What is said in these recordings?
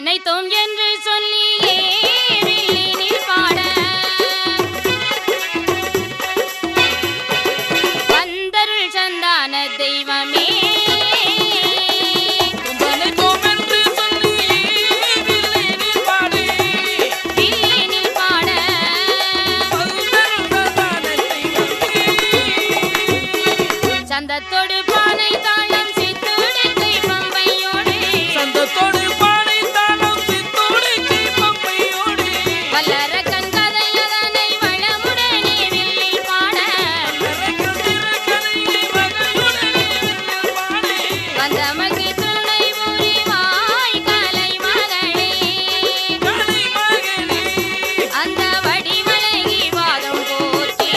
நினைத்தோம் என்று சொல்லியே வில்லினில் பாட வந்தருள் சந்தான தெய்வமே சந்தத்தோடு பானை தாளம் சித்துடுக்கை பம்பையோடு சந்தத்தோடு பானை தாளம் சித்துடுக்கை பம்பையோடு வல்லர கண்கதையதனை வளமுடனே வில்லில் பாட வந்தமகி துணை புரிவாய் கலை மகளே அந்த வடிவழகி வாதம் போற்றி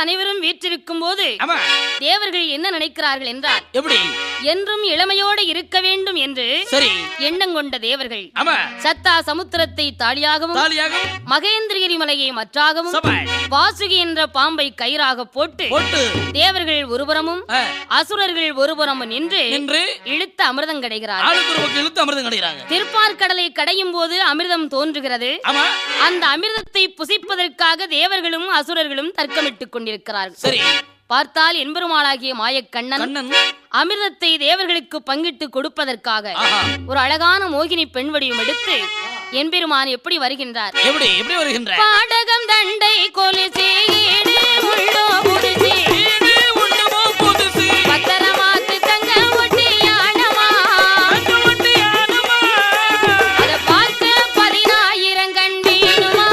அனைவரும் வீற்றிருக்கும் போது தேவர்கள் என்ன நினைக்கிறார்கள் என்றால் எப்படி என்றும் இளமையோடு இருக்க வேண்டும் என்று சரி எண்ணம் கொண்ட தேவர்கள் சத்தா சமுத்திரத்தை தாலியாகவும் மகேந்திரகிரி மலையை மற்றாகவும் வாசுகி என்ற பாம்பை கயிறாக போட்டு தேவர்கள் ஒருபுறமும் அசுரர்கள் ஒருபுறமும் நின்று இழுத்த அமிர்தம் கிடைக்கிறார்கள். திருப்பார்கடலை கடையும் போது அமிர்தம் தோன்றுகிறது. அந்த அமிர்தத்தை புசிப்பதற்காக தேவர்களும் அசுரர்களும் தர்க்கமிட்டுக் கொண்டிருக்கிறார்கள். பார்த்தால் என்பெருமாளாகிய மாயக்கண்ணன் அமிர்தத்தை தேவர்களுக்கு பங்கிட்டு கொடுப்பதற்காக ஒரு அழகான மோகினி பெண் வடிவம் எடுத்து என்பெருமான் எப்படி வருகின்றார்? பாடகம் தண்டை கொலுசி உள்ளோ புதுசி பத்திரமாத்து தங்க ஒட்டியானமா அதை பார்க்க 10,000 கண் வேணுமா?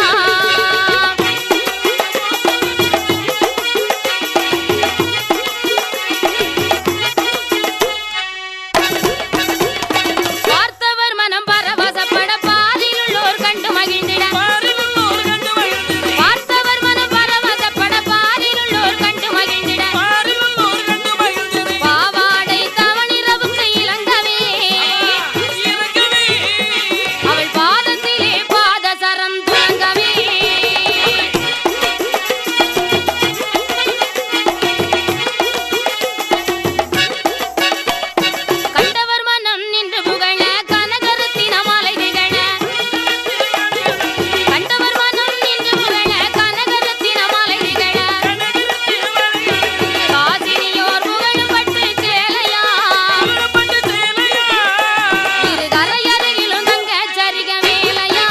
பார்த்தவர் மனம் பரவசப்பட பாதில் உள்ளோர் கண்டு மகிழ்ந்திட பார்த்தவர் மனம் பரவசப்பட பாதில் உள்ளோர் கண்டு மகிழ்ந்திட பாவாடை தவணிரவுக்கு இளங்கவே அவள் பாதத்திலே பாதசரம் துலங்கவே கண்டவர் மனம் நின்று புகழ கனகரத்தின மாலை திகழ கண்டவர் மனம் நின்று புகழ கனகரத்தின மாலை திகழ காசினியோர் புகழும் பட்டு சேலையா இரு கரையருகிலும் தங்க சரிக மேலையா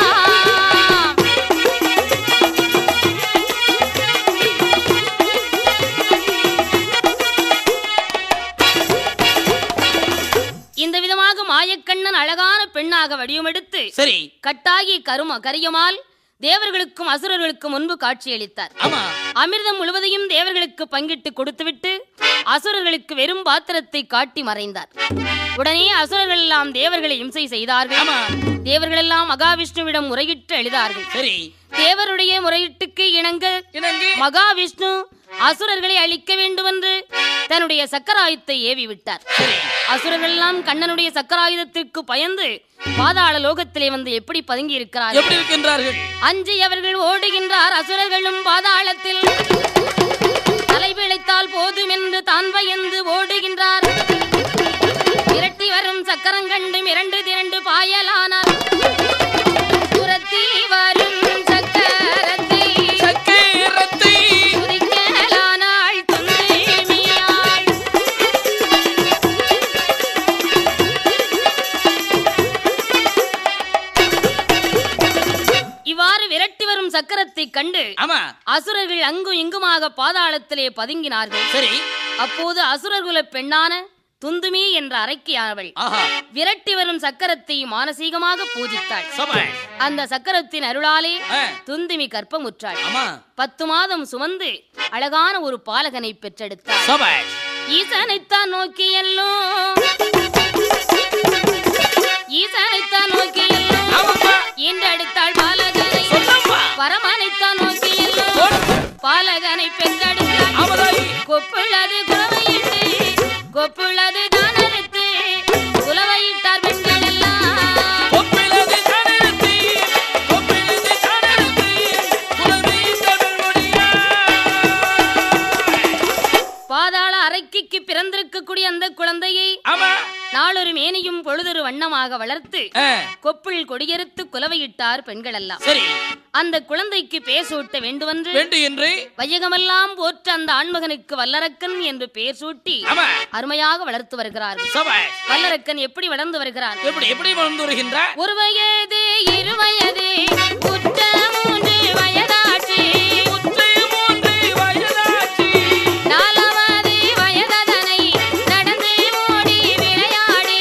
இந்த விதமாக மாயக்கண்ணன் அழகான பெண்ணாக வடிவமெடுத்து சரி கட்டாகி கரியமால் தேவர்களுக்கும் அசுரர்களுக்கும் முன்பு காட்சியளித்தார். அமிர்தம் முழுவதையும் தேவர்களுக்கு பங்கிட்டு கொடுத்துவிட்டு அசுரர்களுக்கு வெறும் பாத்திரத்தை காட்டி மறைந்தார். உடனே அசுரர்கள் எல்லாம் தேவர்களை இம்சை செய்தார்கள். தேவர்கள் எல்லாம் மகாவிஷ்ணுவிடம் முறையிட்டு எழுதார்கள். தேவருடைய முறையீட்டுக்கு இணங்க மகாவிஷ்ணு அசுரர்களை அழிக்க வேண்டும் என்று தன்னுடைய சக்கராயுதத்தை ஏவி விட்டார். அசுரர்கள் எல்லாம் கண்ணனுடைய சக்கராயுதத்திற்கு பயந்து பாதாள லோகத்திலே வந்து எப்படி பதுங்கி இருக்கிறார்கள்? அஞ்சி அவர்கள் ஓடுகின்றார். அசுரர்களும் பாதாளத்தில் தலைவிழைத்தால் போதும் என்று தான் பயந்து ஓடுகின்றார். விரட்டி வரும் சக்கரம் கண்டு மிரண்டு திரண்டு பாயலானார். துரத்தி வரும் சக்கரத்தை துதிக்கலானாள் துன்னிமியாள். கூட்டத்தை கண்டு ஆமா அசுரர்கள் அங்கும் இங்குமாக பாதாளத்திலே பதுங்கினார்கள். சரி. அப்போது அசுரர்குல பெண்ணான துந்துமி என்ற அரக்கியானவள் விரட்டி வரும் சக்கரத்தை மானசீகமாக பூஜித்தாள். அந்த சக்கரத்தின் அருளாலே துந்துமி கற்பமுற்றாள். 10 மாதம் சுமந்து அழகான ஒரு பாலகனை பெற்றெடுத்தாள். ஈசனைத்தான் நோக்கியல்லோ ஈசனைத்தான் நோக்கியல்லோ ஈன்றெடுத்தாள் பாலகனை. பரமனைத்தான் நோக்கியல்லோ பாலகனை பெற்றெடுத்தாள். கொப்புள்ளது குலவையிட்டு கொப்புள்ளது தானறுத்து குலவையிட்டார் பெண்கள் எல்லாம். பாதாள அரைக்கிக்கு பிறந்திருக்கக்கூடிய அந்த குழந்தையை நாளொரு மேனியும் பொழுதொரு வண்ணமாக வளர்த்து கொப்புள் கொடியறுத்து குலவையிட்டார் பெண்கள் எல்லாம். அந்த குழந்தைக்கு பேசூட்ட வேண்டுமென்று வையகமெல்லாம் போற்ற அந்த ஆண்மகனுக்கு வல்லரக்கன் என்று பேர் சூட்டி அருமையாக வளர்த்து வருகிறார்கள். வல்லரக்கன் எப்படி வளர்ந்து வருகிறார்? எப்படி வளர்ந்து வருகின்றார்? 1 வயது 2 வயது உற்ற 3 வயதாச்சு 4வது வயதனை நடந்து ஓடி விளையாடி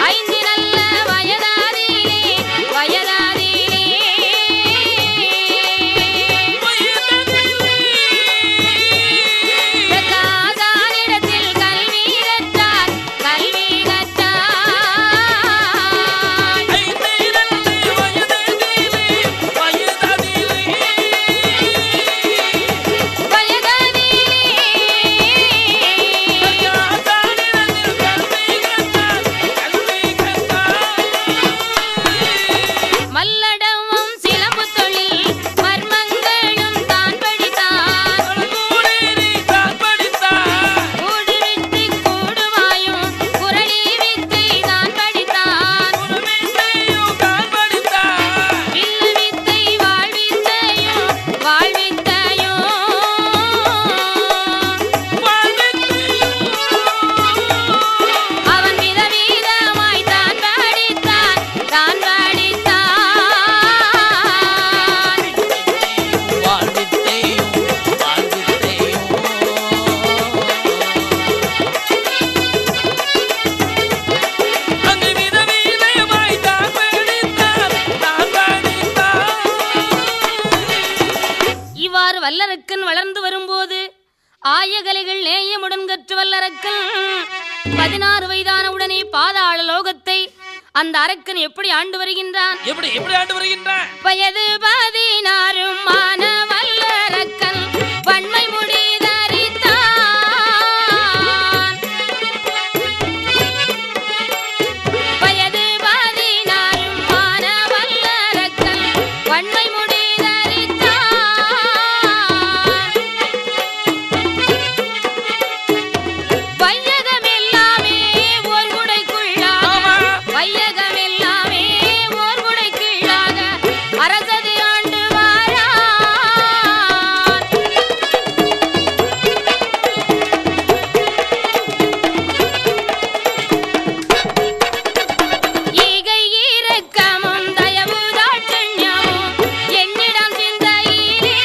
5 நல்ல வயதாதிலே பிரகாசானிடத்தில் கல்வி கற்றார். மல்லடமும் சிலம்பு தொழில் மர்மங்களும் தான் படித்தான். கூடு வித்து கூடுவாயும் குரளி வித்தை தான் படித்தான். வில்லு வித்தை வாழ்வித்தையும் அவன் விதவிதமாய் தான் படித்தான். இவ்வாறு வல்லரக்கன் வளர்ந்து வரும்போது ஆயகலைகள் நேயமுடன் கற்று வல்லரக்கன் 16 வயதான உடனே பாதாள லோகத்தை அந்த அரக்கன் எப்படி ஆண்டு வருகின்றான்? எப்படி ஆண்டு வருகின்றான்? வயது 16 மான வல்லரக்கன் வன்மை முடி தரித்தான். வயது 16 மான வல்லரக்கன் வன்மை முடி தரித்தான். வையகமெல்லாமே ஓர் குடைக்குள்ளாக வையகமெல்லாமே ஓர் குடைக்குள்ளாக அரசது ஆண்டு வாரான். ஈகை இரக்கமும் தயவு தாட்சண்யமும் என்னிடம் சிந்தையிலே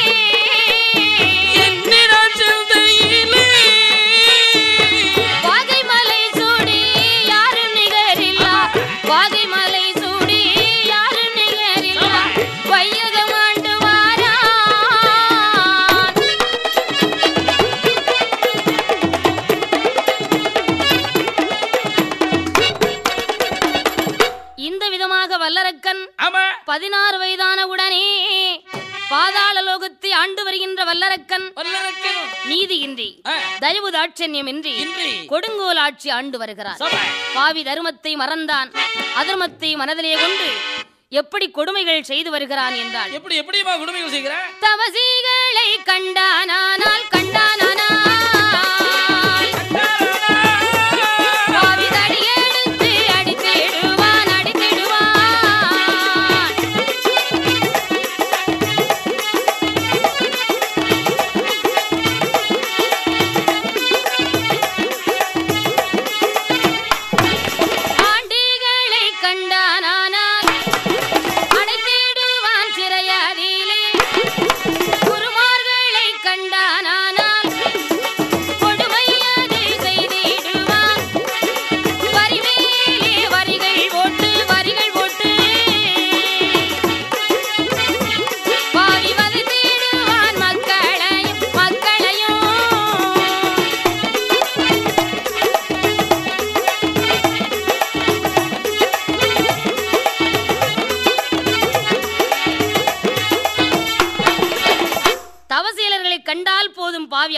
வாகைமலை சூடி யாரும் நிகரில்லா வாகைமலை சூடி யாரும் நிகரில்லா வையகம் ஆண்டு வாரான். இந்த விதமாக வல்லரக்கன் 16 வயதான உடனே பாதாள லோகத்தை ஆண்டு வருகின்ற வல்லரக்கன் நீதியின்றி தயவு தாட்சண்யமின்றி கொடுங்கோல் ஆட்சி ஆண்டு வருகிறார். பாவி தருமத்தை மறந்தான். அதர்மத்தை மனதிலே கொண்டு எப்படி கொடுமைகள் செய்து வருகிறான் என்றால் எப்படிமா கொடுமைகள் செய்கிறான்? தவசிகளை கண்டானால் பாவி தடியெடுத்து அடித்திடுவான். ஆண்டிகளை கண்டானால் அடைத்து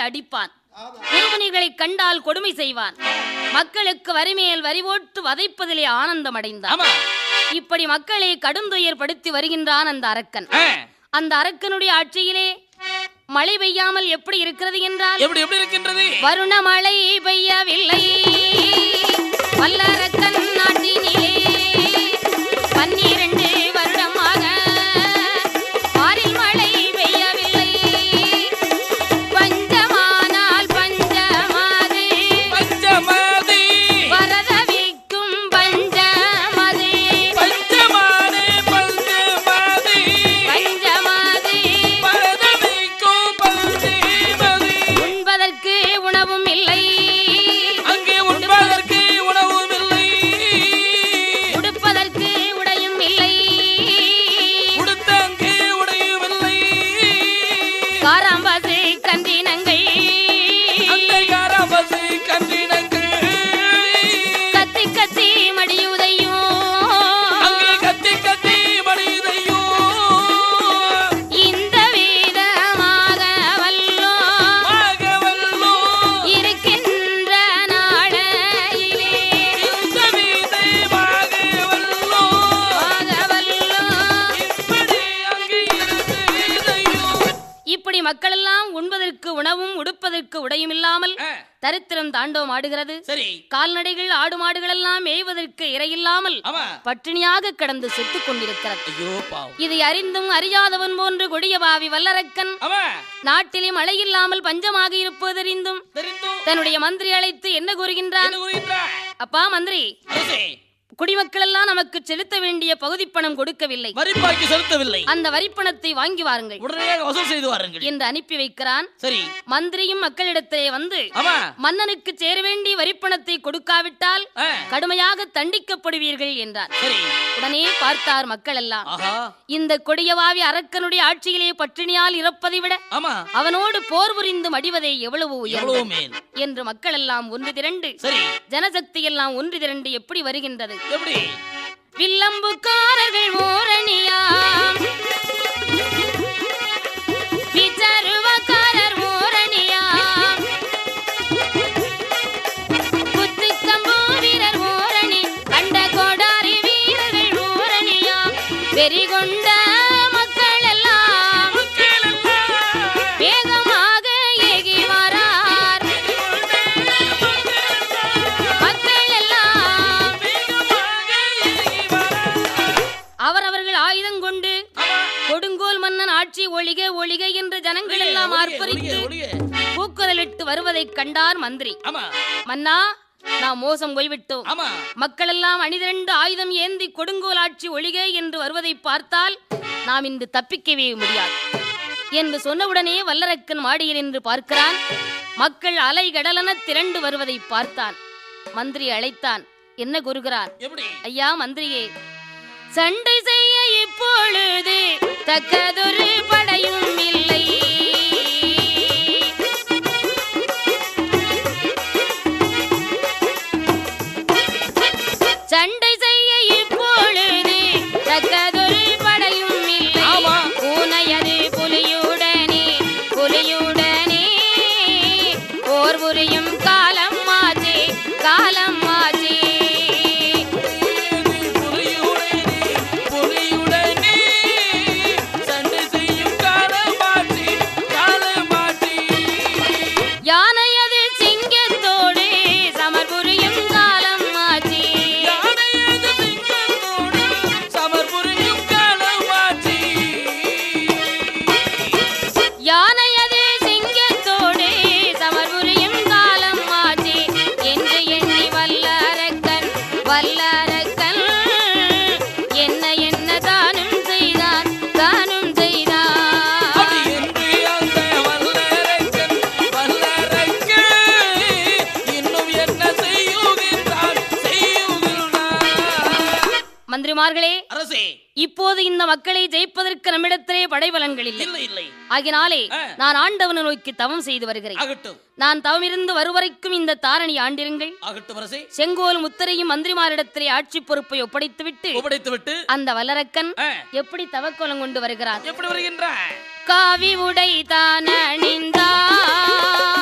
அடிப்பான். குறுமுனிகளை கண்டால் கொடுமை செய்வான். மக்களுக்கு வரிமேல் வரி போட்டு வதைப்பதிலே ஆனந்தம் அடைந்தான். இப்படி மக்களை கடும் துயர்படுத்தி வருகின்றான் அந்த அரக்கன். அந்த அரக்கனுடைய ஆட்சியிலே மழை பெய்யாமல் எப்படி இருக்கிறது என்றால், எப்படி இருக்கின்றது? வருண மழை பெய்யவில்லை வல்லரக்கன் நாட்டினிலே 12 வருடமாக பாரில் மழை பெய்யவில்லை. பஞ்சமானால் பஞ்சமாது வரதவிக்கும் பஞ்சமது பஞ்சமானே பஞ்சமாதி வரதவிக்கும் பஞ்சமதி. உண்பதற்கு உணவும் இல்லை, அங்கே உண்பதற்கு உணவும் இல்லை, உடுப்பதற்கு உடையும் இல்லை, உடுத்த அங்கே உடையும் இல்லை. காராம்பசு கந்தினங்கள் அந்த காராம்பசு கன்றினங்கள் கத்தி கத்தி மடியுதையும் அங்கே கத்தி கத்தி மடியுதையும் இந்த விதமாக வல்லோ இருக்கின்ற நாளையிலே இந்த வீதமாக வல்லோ இப்படி அங்கே இருக்கையும். இப்படி மக்களெல்லாம் உண்பதற்கு உணவும் உடுப்பதற்கு உடையும் இல்லாமல் தரித்திரம் தாண்டவம் ஆடுகிறது. சரி, கால்நடைகள் ஆடு மாடுகள் எல்லாம் மேய்வதற்கு இரையில்லாமல் ஆமா. பட்டினியாக கிடந்து செத்துக் கொண்டிருக்கிறது. ஐயோ பாவம். இதை அறிந்தும் அறியாதவன் போன்று கொடிய பாவி வல்லரக்கன் ஆமா, நாட்டிலே மழை இல்லாமல் பஞ்சமாக இருப்பதறிந்தும் தெரிந்தும் தன்னுடைய மந்திரி அழைத்து என்ன கூறுகின்றான்? என்ன கூறுகின்றாய்? அப்பா மந்திரி, அரசே, குடிமக்கள் எல்லாம் நமக்கு செலுத்த வேண்டிய பகுதி பணம் கொடுக்கவில்லை. வரிப்பாக்கி செலுத்தவில்லை. அந்த வரிப்பணத்தை வாங்கி வாருங்கள் உடனடியாக வசூல் செய்து வாருங்கள் என்று அனுப்பி வைக்கிறான். சரி, மந்திரியும் மக்களிடத்திலே வந்து ஆமா. மன்னனுக்கு சேர வேண்டிய வரிப்பணத்தை கொடுக்காவிட்டால் ஆ, கடுமையாக தண்டிக்கப்படுவீர்கள் என்றார். சரி. உடனே பார்த்தார் மக்கள் எல்லாம், ஆஹா, இந்த கொடியவாவி அரக்கனுடைய ஆட்சியிலே பட்டினியால் இறப்பதை விட ஆமா, அவனோடு போர் புரிந்து மடிவதை எவ்வளவு எவ்வளவு உயர்ந்தது மேல். என்று மக்கள் எல்லாம் ஒன்று திரண்டு, சரி, ஜனசக்தி எல்லாம் ஒன்று திரண்டு எப்படி வருகின்றது? எப்படி? வில்லம்புக்காரர்கள் ஓரணியாம், விச்சருவக்காரர் ஓரணியாம், குத்துக்கம்பு வீரர் ஓரணி, கண்ட கோடாரி வீரர்கள் ஓரணியாம், வெறி கொண்ட மக்கள் எல்லாம் வேகமாக ஏகி வரார். மக்கள் எல்லாம் அவரவர்கள் ஆயுதம் கொண்டு கொடுங்கோல் மன்னன் ஆட்சி ஒழிக ஒழிக என்று ஜனங்கள் எல்லாம் ஆர்ப்பரித்து பூக்குரலிட்டு வருவதைக் கண்டார் மந்திரி. ஆமா, மன்னா, நாம் மோசம் போய்விட்டோம். ஆமா. மக்கள் எல்லாம் அணிதிரண்டு ஆயுதம் ஏந்தி கொடுங்கோல் ஆட்சி ஒழிக என்று வருவதை பார்த்தால் நாம் இன்று தப்பிக்கவே முடியாது என்று சொன்னவுடனே வல்லரக்கன் மாடியில் என்று பார்க்கிறான். மக்கள் அலை கடலென திரண்டு வருவதை பார்த்தான். மந்திரி அழைத்தான். என்ன கூறுகிறான்? எப்படி? ஐயா மந்திரியே, சண்டை செய்ய இப்பொழுது தக்கதொரு படையும் இல்லை. சண்டை செய்ய இப்பொழுது தக்கதொரு படையும் இல்லை. பூனையது புலியுடனே புலியுடனே போர் புரியும் காலம் மாச்சே காலம் மாச்சே. யானையது சிங்கத்தோடு சமர் புரியும் காலம் மாச்சே. யானையது சிங்கத்தோடு சமர் புரியும் காலம் மாச்சே என்று எண்ணி வல்லரக்கன் வல்லரக்கன் என்ன என்ன தானும் செய்தான் தானும் செய்தான். மந்திரிமார்களே, அரசே, இப்போது இந்த மக்களை ஜெயிப்பதற்கு நம்மிடத்திலே படைபலன்கள் இல்லை. இல்லை இல்லை. ஆகினாலே நான் ஆண்டவனை நோக்கி தவம் செய்து வருகிறேன். ஆகட்டும், நான் தவம் இருந்து வருவரைக்கும் இந்த தாரணி ஆண்டிருங்கள். ஆகட்டும் அரசே. செங்கோல் முத்திரையும் மந்திரிமாரிடத்திலே ஆட்சி பொறுப்பை ஒப்படைத்துவிட்டு அந்த வல்லரக்கன் எப்படி தவக்கோலம் கொண்டு வருகிறான்? எப்படி வருகின்றான்? காவி உடை தான் அணிந்தான்,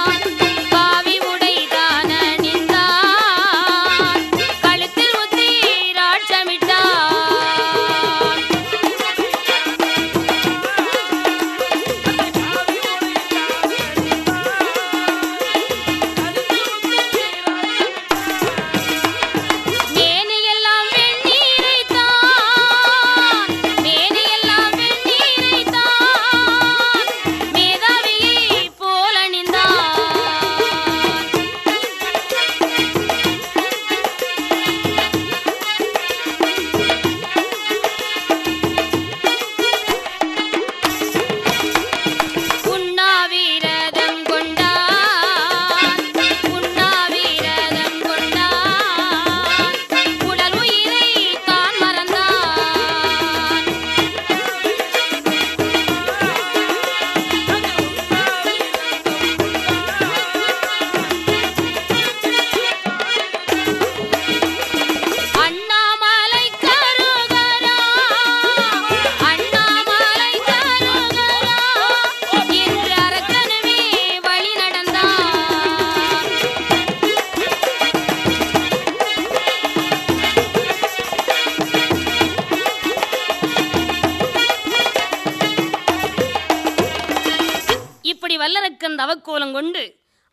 வல்லரக்கன் தவக்கோலம் கொண்டு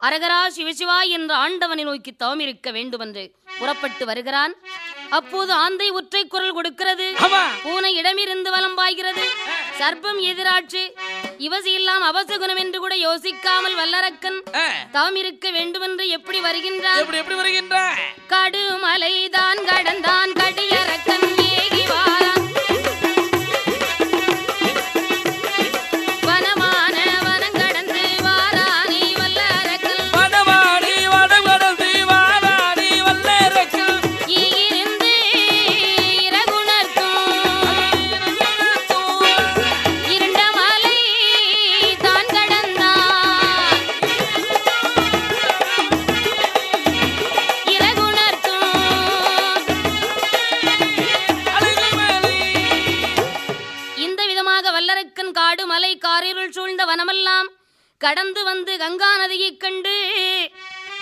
அரகரா சிவசிவா என்ற ஆண்டவனை நோக்கி தவம் இருக்க வேண்டும் என்று புறப்பட்டு வருகிறான். அப்போது ஆந்தை ஒற்றை குரல் கொடுக்கிறது, பூனை இடமிருந்து வலம் பாய்கிறது, சர்ப்பம் எதிராட்சி, இவசி எல்லாம் அவசகுணம் என்று கூட யோசிக்காமல் வல்லரக்கன் தவம் இருக்க வேண்டும் என்று எப்படி வருகின்றான்? கடுமலை தான் கடந்தான் கடியரக்கன் ஏகி வாரான், வனமெல்லாம் கடந்து வந்து கங்கா நதியை கண்டு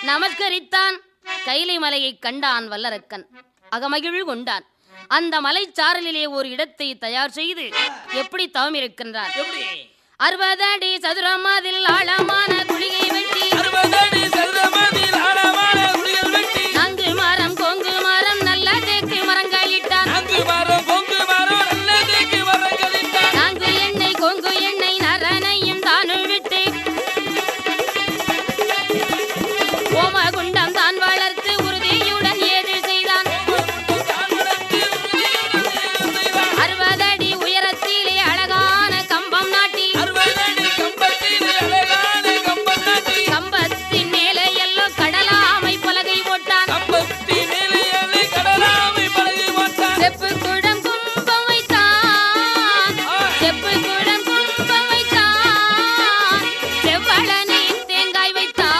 நமஸ்கரித்தான். கைலை மலையை கண்டான் வல்லரக்கன், அகமகிழ் கொண்டான். அந்த மலைச்சாரலிலே ஒரு இடத்தை தயார் செய்து எப்படி தவம் இருக்கின்றான்? 60 அடி சதுரமாதில் ஆழமான குழியை வெட்டி, அங்கு மரம் கொங்கு மரம் நல்ல தேக்கு மரங்கள் இட்டான், நான்கு எண்ணெய் கொங்கு எண்ணெய் நரனையும் தானும் விட்டு ஓமகுண்டம் தான் வளர்த்து உறுதியுடன் ஏது செய்தான். 60 அடி உயரத்திலே அழகான கம்பம் நாட்டி, கம்பத்தின் மேலே எல்லோ கடலாமை பலகை போட்டான். செப்பு குடம் கும்பம் வைத்தான், செப்பு குடம் கும்பம் வைத்தான், செவ்வளனை தேங்காய் வைத்தான்.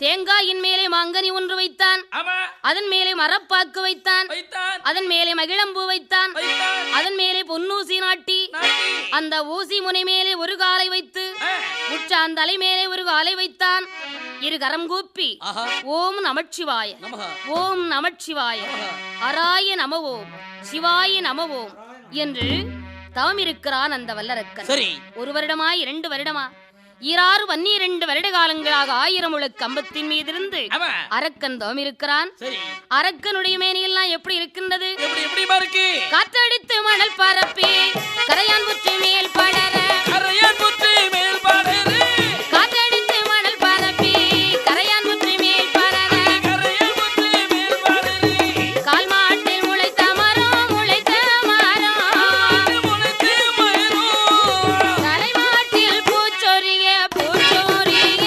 தேங்காயின் மேலே மாங்கனி ஒன்று வைத்தான், அதன் மேலே மரப்பாக்கு வைத்தான், அதன் மேலே மகிழம்பூ வைத்தான், அதன் மேலே பொன்னூசி நாட்டி, அந்த ஊசி முனை மேலே ஒரு காலை வைத்து உச்சான் தலை மேலே ஒரு காலை வைத்தான். இரு கரம் கூப்பி ஓம் நமச்சிவாய ஓம் நமச்சிவாய அராய நமவோம் சிவாய நமவோம் என்று தவம் இருக்கிறான் அந்த வல்லரக்கன். ஒரு வருடமா 2 வருடமா 12 வருட காலங்களாக 1000 முழ கம்பத்தின் மீது இருந்து அரக்கன் தவம் இருக்கிறான். அரக்கனுடைய மேனியெல்லாம் எப்படி இருக்கின்றது? காற்றடித்து மணல் பரப்பி கரையான் புற்றி மேல் படர, காற்றடித்து மணல் பரப்பி கரையான் புற்றி மேல் படர, கால் மாட்டில் முளைத்த மரம் முளைத்த மரம், தலைமாட்டில் பூச்சொரிய பூச்சொரிய,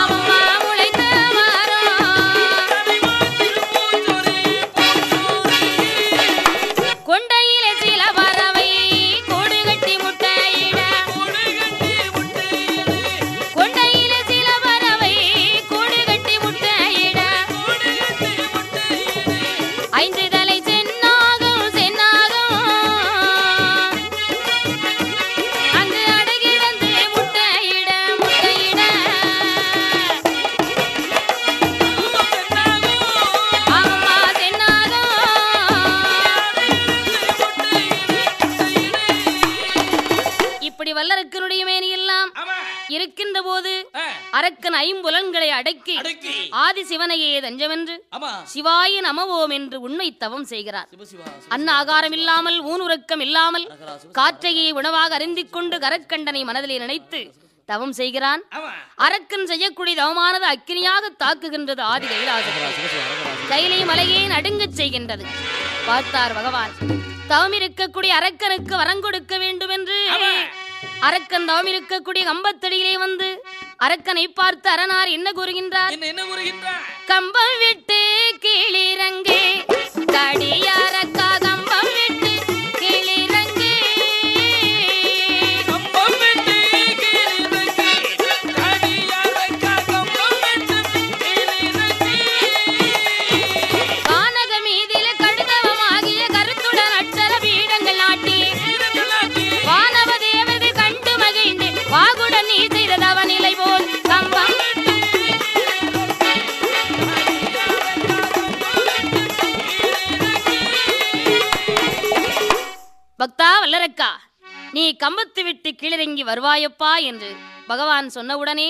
அம்மா முளைத்த மரம், கொண்டையிலே சில பறவை கூடு கட்டி முட்டையிட, கொண்டையிலே சில பறவை கூடு கட்டி முட்டையிட, 5 தலை சென்னாகும் சென்னாகும் அங்கு அடகிடந்து முட்டையிட முட்டையிட, அம்மா சென்னாகும். இப்படி வல்லரக்கனுடைய மேனியெல்லாம் இருக்கின்ற போது அரக்கன் 5 புலன்களை அடக்கி ஆதி சிவனையே தஞ்சமென்று சிவாய நமவோம் என்று உண்மை தவம் செய்கிறார். அன்ன ஆகாரம் இல்லாமல் ஊனுறக்கம் இல்லாமல் காற்றையே உணவாக அருந்திக் கொண்டு கரக்கண்டனை மனதிலே நினைத்து தவம் செய்கிறான். அரக்கன் செய்யக்கூடிய தவமானது அக்கினியாக தாக்குகின்றது. ஆதி கைலாசம் கைலை மலையே நடுங்கச் செய்கின்றது. பார்த்தார் பகவான், தவம் இருக்கக்கூடிய அரக்கனுக்கு வரம் கொடுக்க வேண்டும் என்று அரக்கன் தவம் இருக்கக்கூடிய கம்பத்தடியிலே வந்து அரக்கனை பார்த்து அரணார் என்ன கூறுகின்றார்? கம்பம் விட்டு கீழிறங்கு கடியாரக்கா, கம்பம் விட்டு கீழிறங்கு, கானக மீதில கடுதவமாகிய கருத்துடன் அட்சர பீடங்கள் நாட்டி, வானவ தேவர்கள் கண்டு மகிழ்ந்து வாகுடன் நீ செய்த தவநிலை போல் வல்லரக்கா, நீ கம்பத்து விட்டு கீழிறங்கி வருவாயப்பா என்று பகவான் சொன்னவுடனே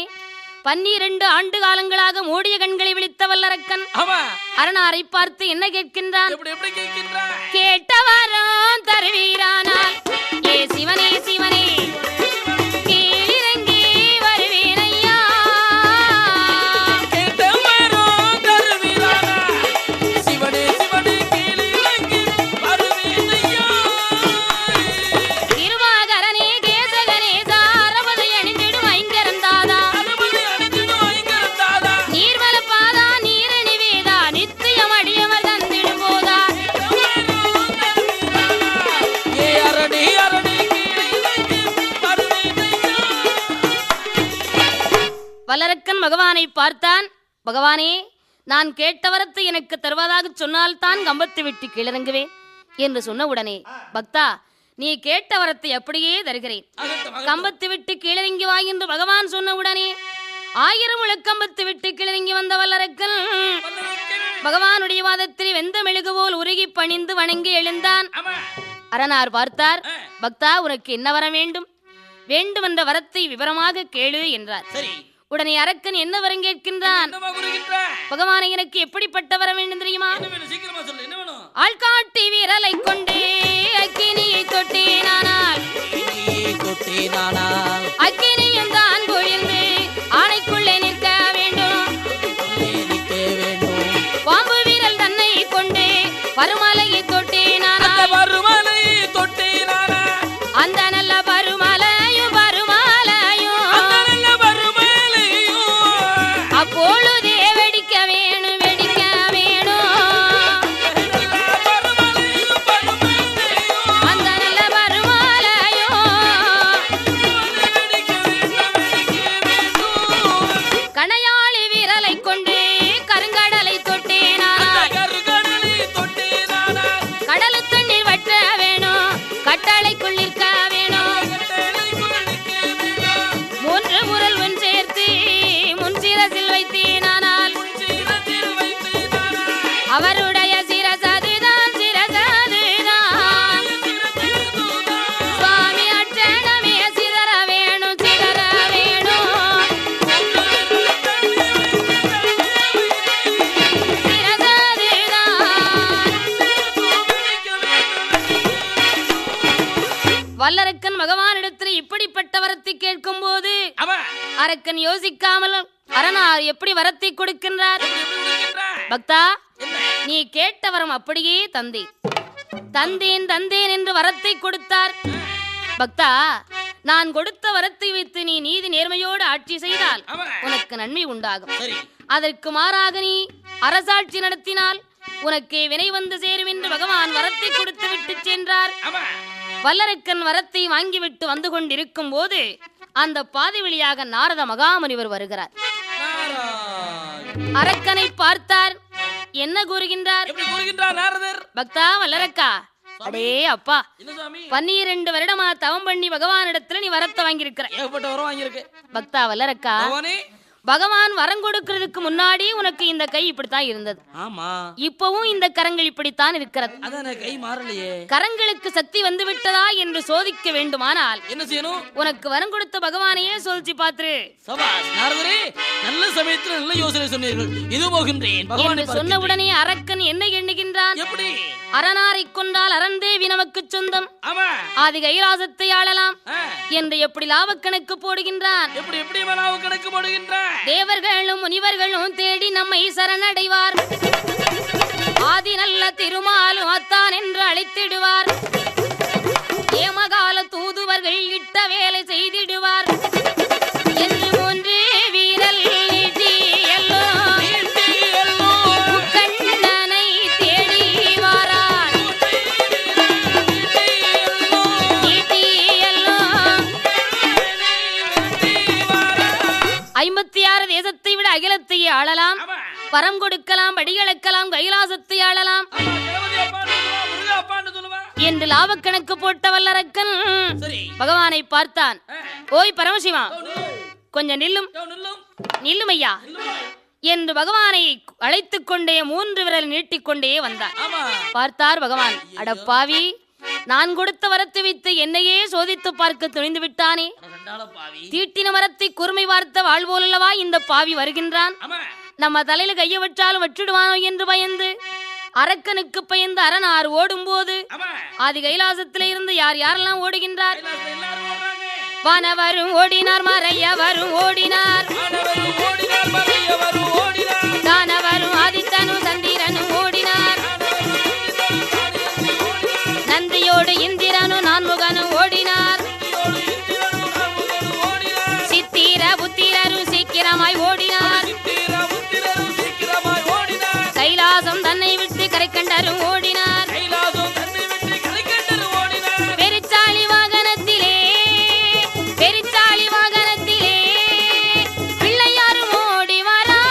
12 ஆண்டு காலங்களாக மூடிய கண்களை விழித்த வல்லரக்கன் அரணாரை பார்த்து என்ன கேட்கின்றான்? கேட்டவரம் தருவீரானால் ஏ சிவனே சிவனே கீழிறங்கி வருவேன் ஐயா. திருவாகரனே கேசகனே சாரபதை அணிந்திடும் ஐங்கரந்தாதா நீர்வல பாதா நீரணி வேதா நித்தியம் அடியவர் தந்திடும் போதா. வல்லரக்கன் பகவானை பார்த்தான். பகவானே, நான் கேட்ட வரத்தை எனக்கு தருவதாக சொன்னால்தான் கம்பத்தை விட்டு கீழிறங்குவேன் என்று சொன்னவுடனே, பக்தா, நீ கேட்ட வரத்தை அப்படியே தருகிறேன், கம்பத்தை விட்டு கீழிறங்கி வா என்று பகவான் சொன்னவுடனே 1000 முழக்கம்பத்து விட்டு கீழிறங்கி வந்த வல்லரக்கன் பகவானுடைய வாதத்தில் வெந்த மெழுகு போல் உருகி பணிந்து வணங்கி எழுந்தான். அரணார் பார்த்தார். பக்தா, உனக்கு என்ன வர வேண்டும்? வேண்டும் என்ற வரத்தை விவரமாக கேளு என்றார். உடனே அரக்கன் என்ன வரம் கேட்கின்றான்? பகவானை, எனக்கு எப்படிப்பட்ட வர வேண்டும் தெரியுமா? ஆள்காட்டி வீரலை கொண்டே அக்கினியை தொட்டேனானால் அக்கினியும் தான் பொழிந்து ஆணைக்குள்ளே நிற்க வேண்டும். பாம்பு வீரல் தன்னை கொண்டே பருமலையை தொட்டேனானால் அந்த நல்ல பருமலையும் அப்பொழுதே வெடிக்க வேணும் வெடிக்க வேணும். அந்த நல்ல பருமலையும் கணையாளி வீரலை கொண்டு கருங்கடலை தொட்டேனானால் கடலு தண்ணீர் வற்ற வேணும் கட்டளைக்குள் நிற்க வேணும். 3 முரல் ஒன் சேர்த்து முன்சிரசில் வைத்தேனானால் அவருடைய சிரசதுதான் சிரசதுதான் சுவாமி அற்றணமே சிதற வேணும் சிதற வேணும் சிரசதுதான். வல்லரக்கன் பகவானிடத்தில் இப்படிப்பட்ட வரத்தை கேட்கும் போது அரக்கன் யோசிக்காமல் அரணார் எப்படி வரத்தை கொடுக்கின்றார்? பக்தா, நீ கேட்ட வரம் அப்படியே தந்தேன் தந்தேன் என்று வரத்தை கொடுத்தார். பக்தா, நான் கொடுத்த வரத்தை வைத்து நீ நீதி நேர்மையோடு ஆட்சி செய்தால் உனக்கு நன்மை உண்டாகும். அதற்கு மாறாக நீ அரசாட்சி நடத்தினால் உனக்கே வினை வந்து சேரும் என்று பகவான் வரத்தை கொடுத்து விட்டு சென்றார். வல்லரக்கன் வரத்தை வாங்கிவிட்டு வந்து கொண்டிருக்கும் போது அந்த பாதை வழியாக நாரத மகாமுனிவர் வருகிறார். அரக்கனை பார்த்தார். என்ன கூறுகின்றார்? பக்தா, வல்லரக்கா, அடே அப்பா, 12 வருடமா தவம் பண்ணி பகவானிடத்துல நீ வரத்தை வாங்கியிருக்கிற. பக்தா வல்லரக்கா, பகவான் வரம் கொடுக்கிறதுக்கு முன்னாடி உனக்கு இந்த கை இப்படித்தான் இருந்தது. ஆமா, இப்பவும் இந்த கரங்கள் இப்படித்தான் இருக்கிறது. அதானே, கை மாறலையே. கரங்களுக்கு சக்தி வந்து விட்டதா என்று சோதிக்க வேண்டுமானால் என்ன செய்யணும்? உனக்கு வரம் கொடுத்த பகவானையே சோதிச்சு பாத்துரு. சபாஷ் நாரதரே, நல்ல சமயத்தில் நல்ல யோசனை சொன்னீர்கள். இது போகின்றேன் என்று சொன்ன உடனே அரக்கன் என்ன எண்ணுகின்றான்? எப்படி? அரணாரை கொண்டால் அரண்தேவி நமக்கு சொந்தம், ஆதி கைலாசத்தை ஆளலாம் என்று எப்படி லாபக்கணக்கு போடுகின்றான். எப்படி எப்படி லாபக்கணக்கு போடுகின்றான்? தேவர்களும் முனிவர்களும் தேடி நம்மை சரணடைவார், ஆதி நல்ல திருமாலும் அத்தான் என்று அழைத்திடுவார், ஏமகால தூதுவர்கள் இட்ட வேலை செய்திடுவார் என்று 3 வீரல் நீட்டி எல்லோ கண்ணனை தேடி வாரார். நீட்டி எல்லோ 56 தேசத்தை விட அகிலத்தையே ஆளலாம், வரம் கொடுக்கலாம், படிகளக்கலாம், கைலாசத்தை ஆளலாம் என்று லாபக்கணக்கு போட்ட வல்லரக்கன் பகவானை பார்த்தான். ஓய் பரமசிவா, கொஞ்சம் நில்லும் நில்லும் ஐயா என்று பகவானை அழைத்துக் கொண்டே 3 விரல் நீட்டிக்கொண்டே வந்தார். பார்த்தார் பகவான், அடப்பாவி, நான் கொடுத்த வரத்தை வைத்து என்னையே சோதித்து பார்க்க துணிந்து விட்டானே. தீட்டின மரத்தை கூர்மை பார்த்த வாழ்வோலல்லவா இந்த பாவி வருகின்றான். நம்ம தலையில கைய வச்சாலும் வச்சுடுவானோ என்று பயந்து அரக்கனுக்கு பயந்து அரணார் ஓடும் போது ஆதி கைலாசத்தில இருந்து யார் யாரெல்லாம் ஓடுகின்றார்? வானவரும் ஓடினார், மறையவரும் ஓடினார், தானவரும் ஆதித்தனும் சந்திரனும் ஓடினார், நந்தியோடு இந்திரனும் நான்முகனும் ஓடினார், சித்திர புத்திரரும் சீக்கிரமாய் ஓடினார், கைலாசம் தன்னை விட்டு கரை கண்டரும் ஓடினார், பெருச்சாளி வாகனத்திலே பெருச்சாளி வாகனத்திலே பிள்ளையாரும் ஓடி வரார்.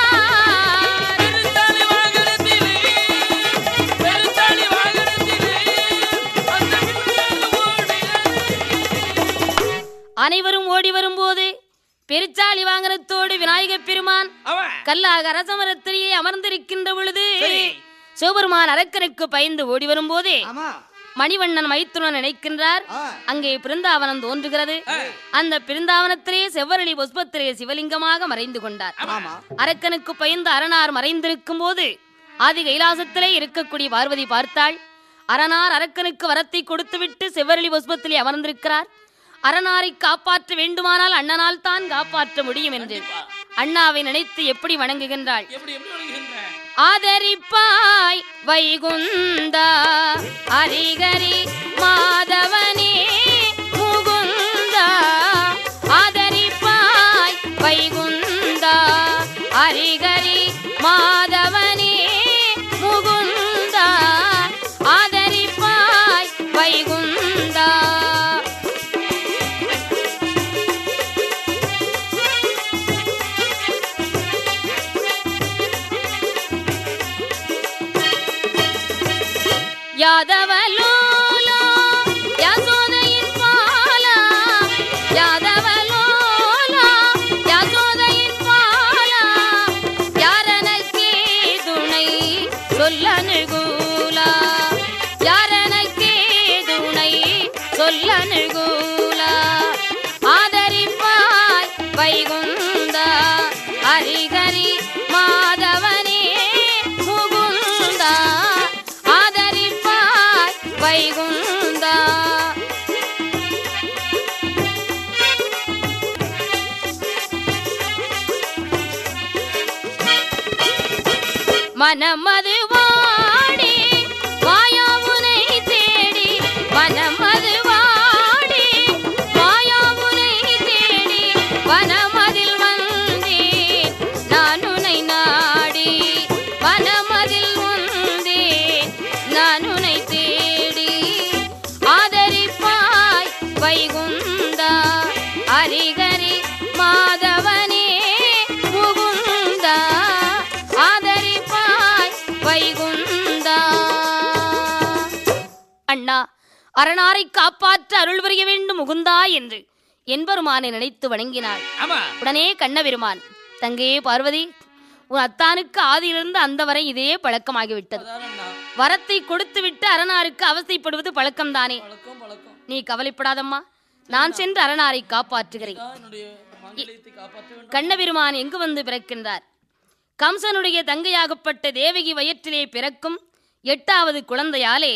அனைவரும் ஓடி வரும்போது பெருச்சாளி வாகனத்தோடு விநாயகப் பெருமான் கல்லாக அரசமரத்திலேயே அமர்ந்திருக்கின்ற பொழுது சிவபெருமான் அரக்கனுக்கு பயந்து ஓடி வரும்போதே மணிவண்ணன் மைத்துனன் நினைக்கின்றார். அங்கே பிருந்தாவனம் தோன்றுகிறது. அந்த பிருந்தாவனத்திலே செவ்வரளி புஷ்பத்திலே சிவலிங்கமாக மறைந்து கொண்டார். அரக்கனுக்கு பயந்து அரணார் மறைந்திருக்கும் போது ஆதி கைலாசத்திலே இருக்கக்கூடிய பார்வதி பார்த்தாள். அரணார் அரக்கனுக்கு வரத்தை கொடுத்துவிட்டு செவ்வரளி புஷ்பத்திலே அமர்ந்திருக்கிறார். அரணாரை காப்பாற்ற வேண்டுமானால் அண்ணனால் தான் காப்பாற்ற முடியும் என்று அண்ணாவை நினைத்து எப்படி வணங்குகின்றாள்? ஆதரிப்பாய் வைகுந்தா ஹரிகரி மாதவனே முகுந்தா, ஆதரிப்பாய் வைகுந்தா ஹரிகரி மாதவனே முகுந்தா, ஆதரிப்பாய் வைகுந்தா. யாதவலோலா யசோதையின் பாலா, யாதவலோலா யசோதையின் பாலா, யாரனக்கே துணை சொல்லனுகூலா, யாரனக்கே துணை சொல்லனுகூலா, ஆதரிப்பாய் வைகுந்தா ஹரிகரி மாதவனே முகுந்தா, வைகுந்தா. மனமது வாடி மாயாவுனை தேடி, மனமது வாடி மாயாவுனை தேடி, வனமதில் வந்தேன் நான் உனை நாடி, வனமதில் வந்தேன் நான் உனை தேடி, ஆதரிப்பாய் வைகுந்தா ஹரிகரி மாதவனே முகுந்தா, ஆதரிப்பாய் வைகுந்தா. அண்ணா, அரணாரை காப்பாற்ற அருள் புரிய வேண்டும் முகுந்தா என்று என்பெருமானை நினைத்து வணங்கினாள். உடனே கண்ணபெருமான், தங்கே பார்வதி, உன் அத்தானுக்கு ஆதியிலிருந்து அந்த வரை இதே பழக்கமாகிவிட்டது. வரத்தை கொடுத்து விட்டு அரணாருக்கு அவசைப்படுவது பழக்கம்தானே. நீ கவலைப்படாதம்மா, நான் சென்று அரணாரை காப்பாற்றுகிறேன். கண்ணபெருமான் எங்கு வந்து பிறக்கின்றார்? கம்சனுடைய தங்கையாகப்பட்ட தேவகி வயிற்றிலே பிறக்கும் 8வது குழந்தையாலே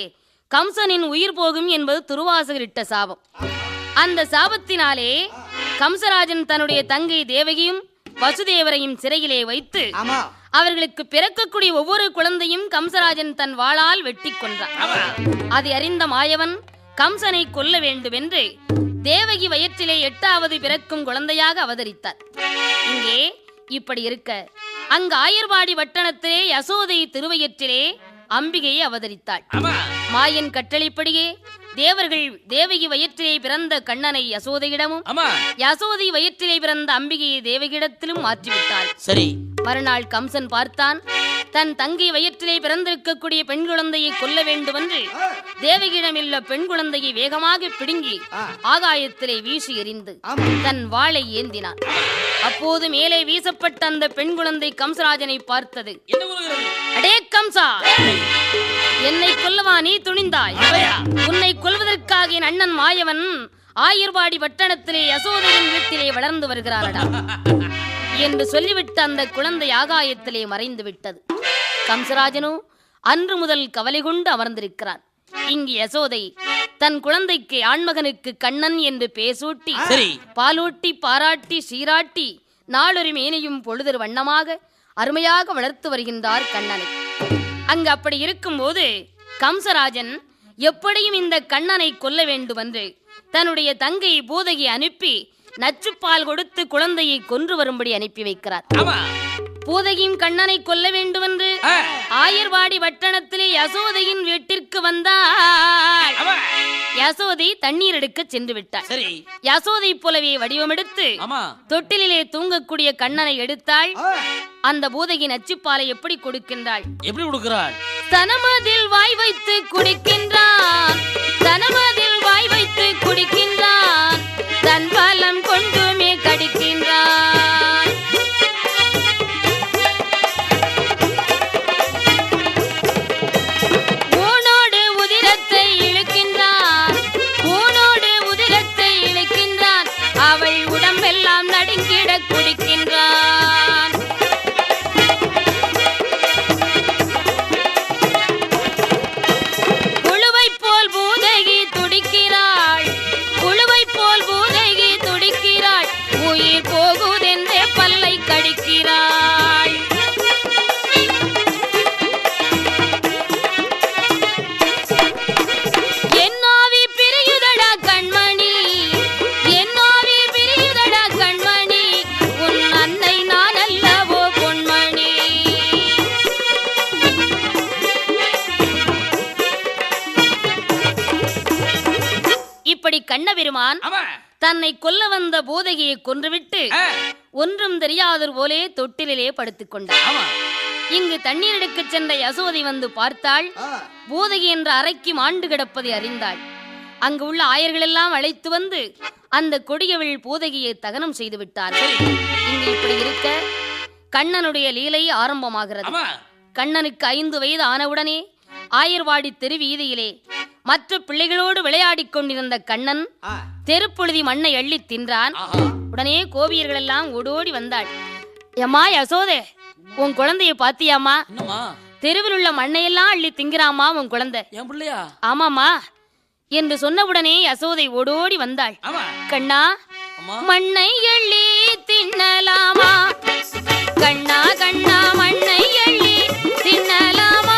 கம்சனின் உயிர் போகும் என்பது துர்வாசகரிட்ட சாபம். அந்த சாபத்தினாலே கம்சராஜன் தன்னுடைய தங்கை தேவகியும் வசுதேவரையும் சிறையிலே வைத்து அவர்களுக்கு பிறக்கக்கூடிய ஒவ்வொரு குழந்தையும் கம்சராஜன் தன் வாளால் வெட்டி கொன்றான். அதை அறிந்த மாயவன் கம்சனை கொல்ல வேண்டும் என்று தேவகி வயிற்றிலே 8வது பிறக்கும் குழந்தையாக அவதரித்தார். இங்கே இப்படி இருக்க அங்கு ஆயர்வாடி வட்டணத்திலே யசோதை திருவயிற்றிலே அம்பிகையை அவதரித்தாள். மாயன் கட்டளைப்படியே தேவர்கள் தேவகி வயிற்றிலே பிறந்த கண்ணனை யசோதையிடமும் யசோதை வயிற்றிலே பிறந்த அம்பிகையை தேவகியிடத்திலும் மாற்றிவிட்டாள். சரி, மறுநாள் கம்சன் பார்த்தான், தன் தங்கை வயிற்றிலே பிறந்திருக்கக்கூடிய பெண் குழந்தையை கொல்ல வேண்டும் என்று தேவகியிடமில்ல பெண் குழந்தையை வேகமாக பிடுங்கி ஆகாயத்திலே வீசி எறிந்து தன் வாளை ஏந்தினான். அப்போது மேலே வீசப்பட்ட அந்த பெண் குழந்தை கம்சராஜனை பார்த்தது. அடே கம்சா, என்னை கொல்லவா நீ துணிந்தாய்? உன்னை கொல்வதற்காக என் அண்ணன் மாயவன் ஆயர்வாடி பட்டணத்திலே யசோதையின் வீட்டிலே வளர்ந்து வருகிறாரடா என்று சொல்லிவிட்டு அந்த குழந்தை ஆகாயத்திலே மறைந்து விட்டது. கம்சராஜனோ அன்று முதல் கவலை கொண்டு அமர்ந்திருக்கிறான். இங்கு யசோதை தன் குழந்தைக்கு ஆண்மகனுக்கு கண்ணன் என்று பேசூட்டி பாலூட்டி பாராட்டி சீராட்டி நாளொரு மேனையும் பொழுதொரு வண்ணமாக அருமையாக வளர்த்து வருகின்றார் கண்ணனை. அங்கு அப்படி இருக்கும்போது கம்சராஜன் எப்படியும் இந்த கண்ணனை கொல்ல வேண்டும் என்று தன்னுடைய தங்கை பூதகி அனுப்பி நச்சுப்பால் கொடுத்து குழந்தையை கொன்று வரும்படி அனுப்பி வைக்கிறார். பூதகியும் கண்ணனை கொல்ல வேண்டும் என்று ஆயர்வாடி பட்டணத்திலே யசோதையின் வீட்டிற்கு வந்தாள். யசோதை தண்ணீர் எடுக்க சென்று விட்டாள். யசோதை போலவே வடிவமெடுத்து தொட்டிலே தூங்கக்கூடிய கண்ணனை எடுத்தாள். அந்த பூதகி நச்சுப்பாலை எப்படி கொடுக்கின்றாள்? எப்படி கொடுக்கிறாள்? தனமதில் வாய் வைத்து குடிக்கின்றான், தனமதில் வாய் வைத்து குடிக்கின்றான், தன் பலம் கொண்டுமே கடிக்கின்றான். ஊனோடு உதிரத்தை இழுக்கின்றான், ஊனோடு உதிரத்தை இழுக்கின்றான், அவள் உடம்பெல்லாம் நடுங்கிட குடிக்கின்றான். உயிர் போகுதென்றே பல்லை கடிக்கிறாள். என்னாவி பிரியுதடா கண்மணி, என்னாவி பிரியுதடா கண்மணி, உன் அன்னை நான் அல்லவோ பொன்மணி. இப்படி கண்ணபெருமான் தன்னை கொல்ல வந்த பூதகியை கொன்றுவிட்டு ஒன்றும் தெரியாதவர் போலே தொட்டிலே படுத்துக் கொண்டார். இங்கு தண்ணீர் எடுக்க சென்ற யசோதை வந்து பார்த்தாள். பூதகி என்ற அறைக்கு மாண்டு கிடப்பதை அறிந்தாள். அங்கு உள்ள ஆயர்கள் எல்லாம் அழைத்து வந்து அந்த கொடியவள் பூதகியை தகனம் செய்து விட்டார்கள். இங்கு இப்படி இருக்க கண்ணனுடைய லீலை ஆரம்பமாகிறது. கண்ணனுக்கு 5 வயது ஆனவுடனே ஆயர்வாடி தெரு வீதியிலே மற்ற பிள்ளைகளோடு விளையாடிக் கொண்டிருந்த கண்ணன் தெருப்பொழுதி மண்ணை அள்ளி தின்றான். உடனே கோபியர்கள் எல்லாம் ஓடோடி வந்தாள். எம்மா யசோதே, உன் குழந்தைய பாத்தியாமா? தெருவில் உள்ள மண்ணையெல்லாம் அள்ளி திங்கிறாமா உன் குழந்தை? ஆமாமா என்று சொன்னவுடனே யசோதை ஓடோடி வந்தாள். கண்ணா, மண்ணை அள்ளி தின்னலாமா? கண்ணா கண்ணா, மண்ணை அள்ளி தின்னலாமா?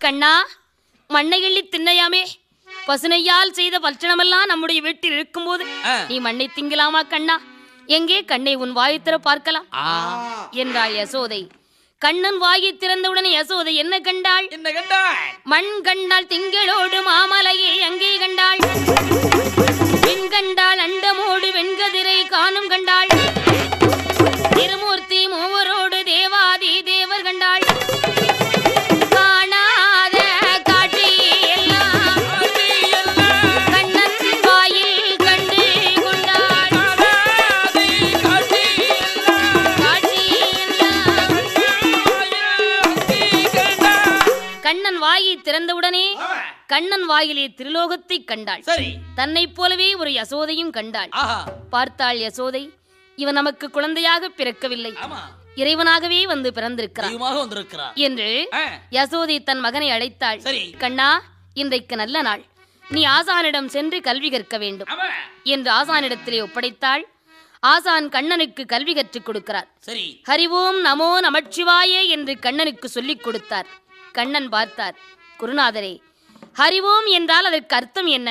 கண்ணா, மண்ணை எள்ளி தின்னையாமே? பசுனையால் செய்த பட்சணமெல்லாம் நம்முடைய வீட்டில் இருக்கும்போது நீ மண்ணை திங்கலாமா கண்ணா? எங்கே கண்ணை உன் வாயை திற பார்க்கலாம் என்றாள் யசோதை. கண்ணன் வாயை திறந்தவுடனே யசோதை என்ன கண்டாள்? மண் கண்டாள், திங்களோடு மாமலையை அங்கே கண்டாள். பெண் கண்டாள், அண்டமோடு வெண்கதிரை காணும் கண்டாள். திருமூர்த்தி மூவரோடு தேவாதி தேவர் கண்டாள். காணாத காட்சி எல்லாம் கண்ணன் வாயில் கண்டு கொண்டாள். கண்ணன் வாயை திறந்தவுடனே கண்ணன் வாயிலே திருலோகத்தை கண்டாள். தன்னை போலவே ஒரு யசோதையும் கண்டாள். பார்த்தாள் யசோதை, இவன் நமக்கு குழந்தையாக பிறக்கவில்லை, இறைவனாகவே வந்து பிறந்திருக்கிறார் தெய்வமாக வந்திருக்கிறார் என்று யசோதை தன் மகனை அழைத்தாள். கண்ணா, இன்றைக்கு நல்ல நாள், நீ ஆசானிடம் சென்று கல்வி கற்க வேண்டும் என்று ஆசானிடத்திலே ஒப்படைத்தாள். ஆசான் கண்ணனுக்கு கல்வி கற்றுக் கொடுக்கிறார். ஹரிவோம் நமோ நமச்சிவாய என்று கண்ணனுக்கு சொல்லிக் கொடுத்தார். கண்ணன் பார்த்தார், குருநாதரே, ஹரிவோம் என்றால் அதற்கு அர்த்தம் என்ன?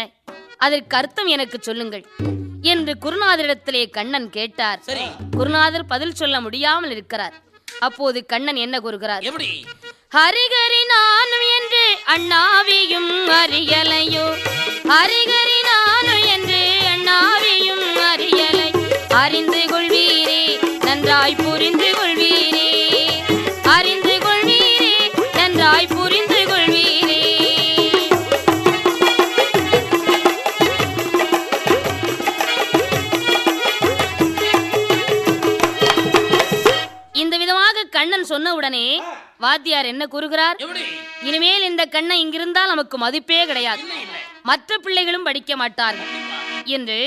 அதற்கு அர்த்தம் எனக்கு சொல்லுங்கள் என்று குருநாதரிடத்திலே கண்ணன் கேட்டார். குருநாதர் பதில் சொல்ல முடியாமல் இருக்கிறார். அப்போது கண்ணன் என்ன கூறுகிறார்? ஹரிகரி நானும் என்று அண்ணாவியும் அறியலையோ, ஹரிகரி நானும் என்று அண்ணாவியும் அறியலை, அறிந்து கொள்வீரே நன்றாய் புரிந்து கொள்வீரே, அறிந்து கொள்வீரே நன்றாய் புரிந்து கொள்வீரே. இந்த விதமாக கண்ணன் சொன்னவுடனே வாத்தியார் என்ன கூறுகிறார்? இனிமேல் இந்த கண்ணன் இங்கிருந்தால் நமக்கு மதிப்பே கிடையாது, மற்ற பிள்ளைகளும் படிக்க மாட்டார்கள் என்று.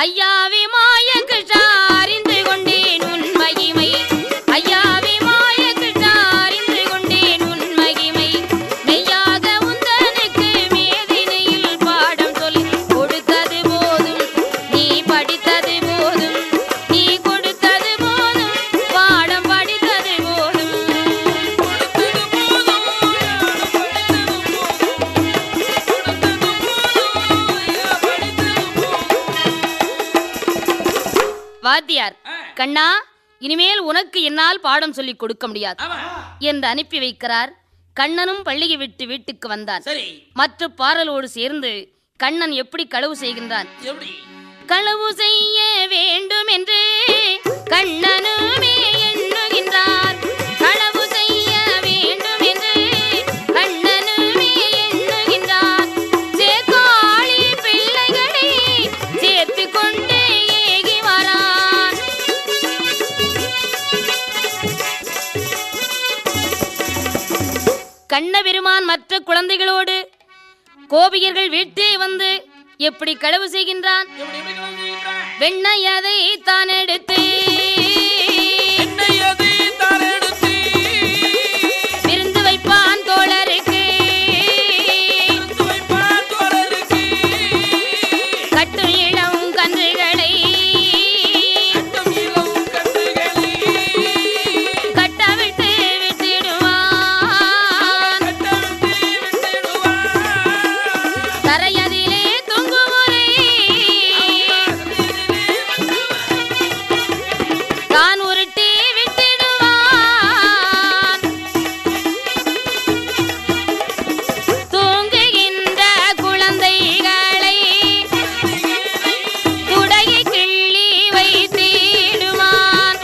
ஐயாவே மாய கிருஷ்ணா அறிந்து கொண்டேன் உன் மகிமை, ஐயாவே மாய கிருஷ்ணா அறிந்து கொண்டேன் உன் மகிமை, மெய்யாக உந்தனுக்கு மேதினியில் பாடம் சொல்லி கொடுத்தது போதும், நீ படித்தது போதும், நீ கொடுத்தது போதும், பாடம் படித்தது போதும். வாத்தியார், கண்ணா, இனிமேல் உனக்கு என்னால் பாடம் சொல்லிக் கொடுக்க முடியாது என்று அனுப்பி வைக்கிறார். கண்ணனும் பள்ளியை விட்டு வீட்டுக்கு வந்தான். மற்ற பாடலோடு சேர்ந்து கண்ணன் எப்படி களவு செய்கின்றான்? களவு செய்ய வேண்டும் என்று கண்ணனுமே எண்ணுகின்றார், களவு செய்ய வேண்டும் என்று கண்ணனுமே எண்ணுகின்றார், சேக்காளி பிள்ளைகளை சேர்த்து கொண்டு ஏகி வரான். கண்ணபெருமான் மற்ற குழந்தைகளோடு கோபியர்கள் வீட்டே வந்து எப்படி களவு செய்கின்றான்? வெண்ணையதை தான் எடுத்து விருந்து வைப்பான் தோழருக்கு, கட்டும் இளம் கன்றுகளை கட்டவிட்டு விட்டிடுவான், தரையதிலே தொங்குமுறை தான் உருட்டி விட்டிடுவான். தூங்குகின்ற குழந்தைகளை துடையை கிள்ளி வைத்திடுவான்,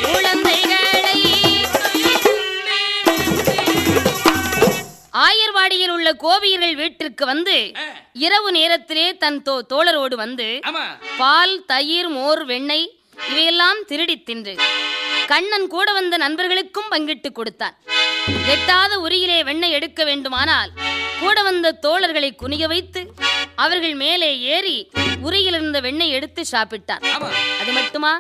குழந்தைகளை. ஆயர்வாடியில் உள்ள கோபியர்கள் வீட்டிற்கு வந்து இரவு நேரத்திலே தன் தோழரோடு வந்து பால், தயிர், மோர், வெண்ணெய் இவையெல்லாம் திருடி தின்று கண்ணன் கூட வந்த நண்பர்களுக்கும் பங்கிட்டு கொடுத்தான். எட்டாத உரியிலே வெண்ணெய் எடுக்க வேண்டுமானால் கூட வந்த தோழர்களை குனிய வைத்து அவர்கள் மேலே ஏறி உரியில் இருந்த வெண்ணெய் எடுத்து சாப்பிட்டார். அது மட்டுமா,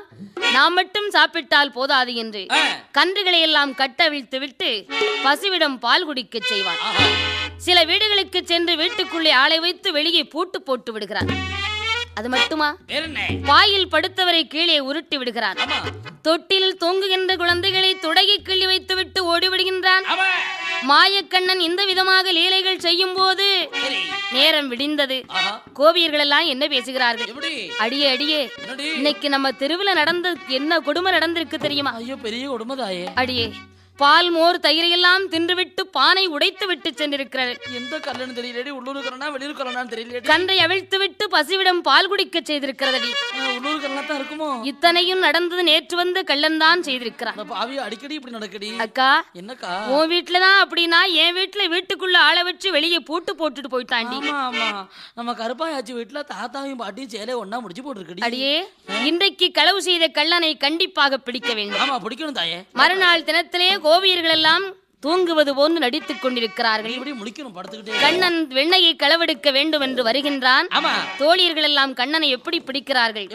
நாம் மட்டும் சாப்பிட்டால் போதாது என்று கன்றுகளை எல்லாம் கட்டவிழ்த்து விட்டு பசுவிடம் பால் குடிக்க செய்வார். சில வீடுகளுக்கு சென்று வீட்டுக்குள்ளே ஆளை வைத்து வெளியே பூட்டு போட்டு விடுகிறார். அது மட்டுமா, பாயில் படுத்தவரை கீழே உருட்டி விடுகிறான். தொட்டில் தூங்குகின்ற குழந்தைகளை துடையை கிள்ளி வைத்து விட்டு ஓடிவிடுகின்றான். மாயக்கண்ணன் இந்த விதமாக லீலைகள் செய்யும் போது நேரம் விடிந்தது. கோபியர்கள் எல்லாம் என்ன பேசுகிறார்கள்? அடியே அடியே, இன்னைக்கு நம்ம தெருவில் நடந்த என்ன கொடுமை நடந்திருக்கு தெரியுமா? ஐயோ, பெரிய கொடுமைதாயே. அடியே, பால், மோர், தயிரையெல்லாம் தின்றுவிட்டு பானை உடைத்து விட்டு சென்றிருக்கிறார். எந்த கல்லன்னு தெரியலடி, உள்ளூர்கரனா வெளியூர்கரனான்னு தெரியல. கன்றை அவிழ்த்து விட்டு பசுவிடம் பால் குடிக்க செய்திருக்கிறதடி. உள்ளூர்கரனா தான் இருக்குமோ? இத்தனையும் நடந்தது நேற்று வந்து கள்ளன் தான் செய்திருக்கிறான். பாவி அடிக்கடி இப்படி நடக்கடி. அக்கா, என்னக்கா உன் வீட்டுலதான் அப்படின்னா என் வீட்டுல வீட்டுக்குள்ள ஆளை வச்சு வெளியே பூட்டு போட்டுட்டு போயிட்டாண்டி. ஆமா, நம்ம கருப்பாயாச்சி வீட்டுல தாத்தாவையும் பாட்டியும் சேலை ஒன்னா முடிச்சு போட்டுருக்கடி. அடியே, இன்றைக்கு களவு செய்த கள்ளனை கண்டிப்பாக பிடிக்க வேண்டும். ஆமா, பிடிக்கணும் தாயே. மறுநாள் தினத்திலே கோபியர்கள் எல்லாம் தூங்குவது போன்று நடித்துக் கொண்டிருக்கிறார்கள். கண்ணன் வெண்ணையை களவெடுக்க வேண்டும் என்று வருகின்றான். தோழியர்கள் எல்லாம் கண்ணனை எப்படி பிடிக்கிறார்கள்?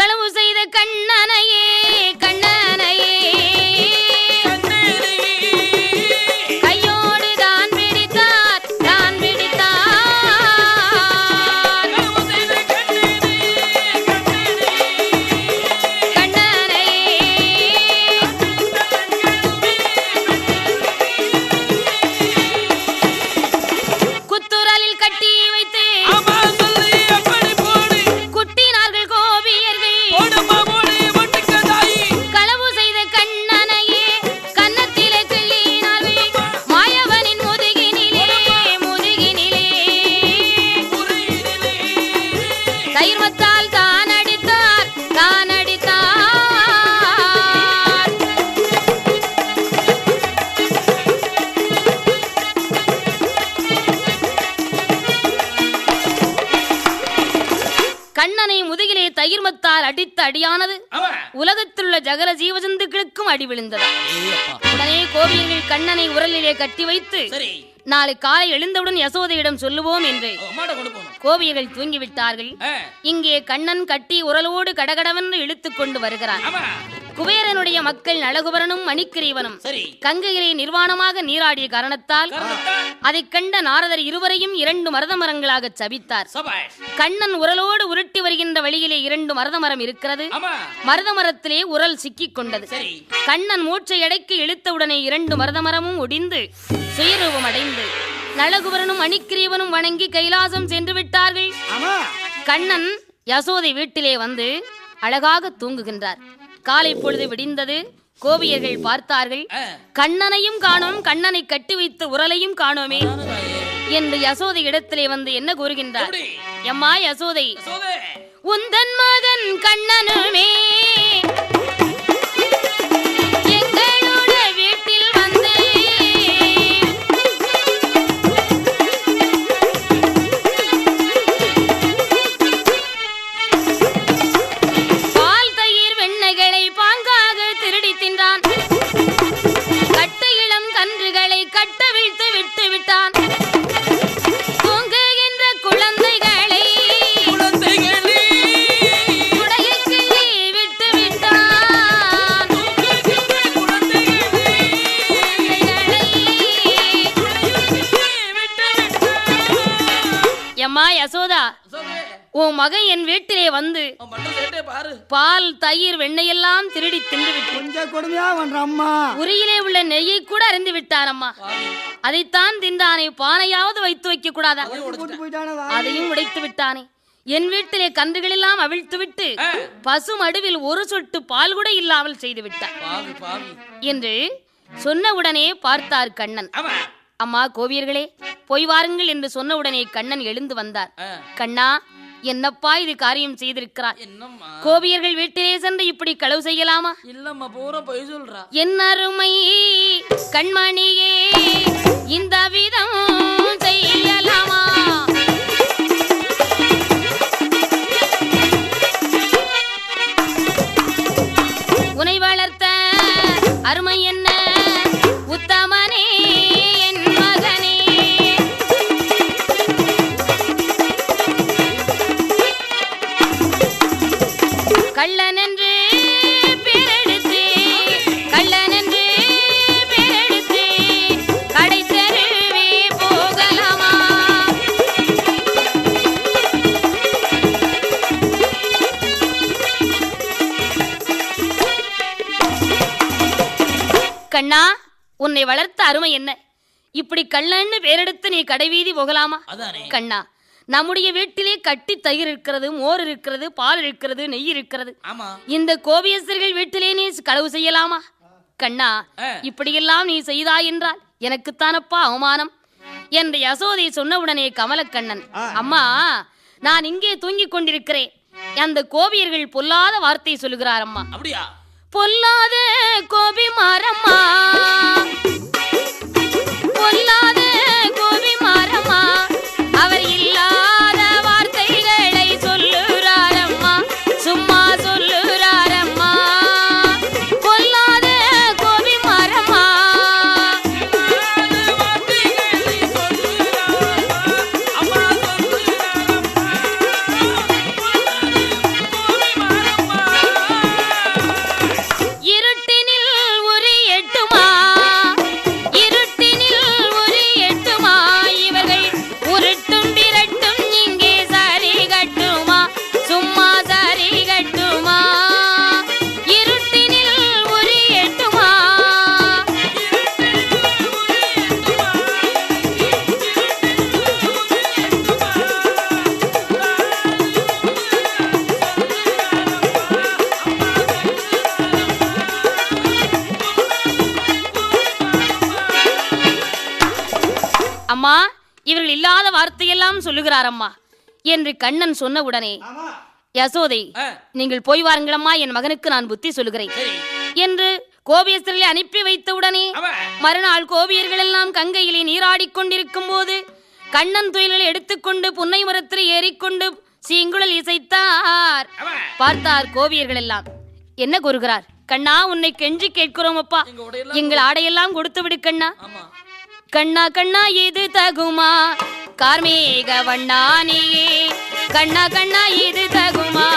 களவு செய்த கண்ணனையே கண்ணனையே அடித்த அடியானது உலகத்தில் உள்ள ஜகல ஜீவஜந்துக்களுக்கும் அடி விழுந்தது. உடனே கோபியர்கள் கண்ணனை உரலிலே கட்டி வைத்து நாளை காலை எழுந்தவுடன் யசோதையிடம் சொல்லுவோம் என்று கோபியர்கள் தூங்கிவிட்டார்கள். இங்கே கண்ணன் கட்டி உரலோடு கடகடவென்று இழுத்துக் கொண்டு வருகிறார். குபேரனுடைய மக்கள் நலகுபரனும் மணிக்கிரீவனும் கங்கையிலே நிர்வாணமாக நீராடிய காரணத்தால் அதை கண்ட நாரதர் இருவரையும் 2 மருத மரங்களாக சபித்தார். கண்ணன் உரலோடு உருட்டி வருகின்ற வழியிலே 2 மருத மரம் இருக்கிறது. மருத மரத்திலே உரல் சிக்கிக் கொண்டது. கண்ணன் மூச்சை அடைக்கு இழுத்தவுடனே 2 மருத மரமும் ஒடிந்து சுயரூபம் அடைந்து நலகுபரனும் மணிக்கிரீவனும் வணங்கி கைலாசம் சென்று விட்டார்கள். கண்ணன் யசோதை வீட்டிலே வந்து அழகாக தூங்குகின்றார். காலை பொழுது விடிந்தது. கோபியர்கள் பார்த்தார்கள், கண்ணனையும் காணோம், கண்ணனை கட்டி வைத்த உரலையும் காணோமே என்று யசோதை இடத்திலே வந்து என்ன கூறுகின்றார்? எம்மா யசோதை, உந்தன் மகன் கண்ணனுமே யசோதா, உன் மகன் என் வீட்டிலே வந்து பால் தயிர் வெண்ணையெல்லாம் திருடி தின்று விட்டு உரியிலே உள்ள நெய்யை கூட அறிந்து விட்டார் அம்மா. அதைத்தான் தின்றானே, பானையாவது வைத்து வைக்க கூடாதா? அதையும் உடைத்து விட்டானே. என் வீட்டிலே கன்றுகள் எல்லாம் அவிழ்த்து விட்டு பசு மடுவில் ஒரு சொட்டு பால் கூட இல்லாமல் செய்து விட்டார் என்று சொன்னவுடனே பார்த்தார் கண்ணன். அம்மா கோவியர்களே, போய் வாருங்கள் என்று சொன்ன உடனே கண்ணன் எழுந்து வந்தார். கண்ணா, என்னப்பா இது காரியம் செய்திருக்கிறார்? கோபியர்கள் வீட்டிலே சென்று இப்படி களவு செய்யலாமா? இல்லம்மா, பூரா போய் சொல்றா. என் அருமை கண்மணியே, இந்த விதம் செய்யலாமா? உனை வளர்த்த அருமை என்ன உத்தமனே, கள்ளன் என்று பேரெடுத்து கள்ளன் என்று பேரெடுத்து கடை தெருவே போகலாமா? கண்ணா, உன்னை வளர்த்த அருமை என்ன? இப்படி கள்ளன்னு பேரெடுத்து நீ கடைவீதி போகலாமா? கண்ணா, நம்முடைய வீட்டிலே கட்டி தயிர் இருக்கிறது, மோர் இருக்கிறது, பால் இருக்கிறது, நெய் இருக்கிறது. இந்த கோபியஸ்தர்கள் வீட்டிலே நீ களவு செய்யலாமா? கண்ணா, இப்படியெல்லாம் நீ செய்தாய் என்றால் எனக்குத்தானப்பா அவமானம் என்று யசோதை சொன்னவுடனே கமலக்கண்ணன், அம்மா, நான் இங்கே தூங்கிக் கொண்டிருக்கிறேன். அந்த கோபியர்கள் பொல்லாத வார்த்தை சொல்லுகிறார் அம்மா. அப்படியா? பொல்லாத கோபி மாறம்மா, பொல்லாத கோபி மாறம்மா, அவர் இல்லாத வார்த்தைகளை சொல்லுறாரம்மா, சும்மா சொல்லுறாரம்மா. பொல்லாத கோபி மாறம்மா, அம்மா இவர்கள் இல்லாத வார்த்தையெல்லாம் சொல்லுகிறார் அம்மா என்று கண்ணன் சொன்ன உடனே யசோதை நீங்கள் போய் வாருங்களம்மா, என் மகனுக்கு நான் புத்தி சொல்லுகிறேன் என்று கோபியஸ்தர்களை அனுப்பி வைத்த உடனே மறுநாள் கோபியர்கள் எல்லாம் கங்கையிலே நீராடிக் கொண்டிருக்கும் போது கண்ணன் துயில்களை எடுத்துக்கொண்டு புன்னை மரத்தில் ஏறிக்கொண்டு சீங்குழல் இசைத்தார். பார்த்தார் கோபியர்கள் எல்லாம். என்ன கூறுகிறார்? கண்ணா உன்னை கெஞ்சி கேட்கிறோம் அப்பா, எங்கள் ஆடையெல்லாம் கொடுத்து விடு கண்ணா. கண்ணா கண்ணா இது தகுமா கார்மேக வண்ணானியே, கண்ணா கண்ணா இது தகுமா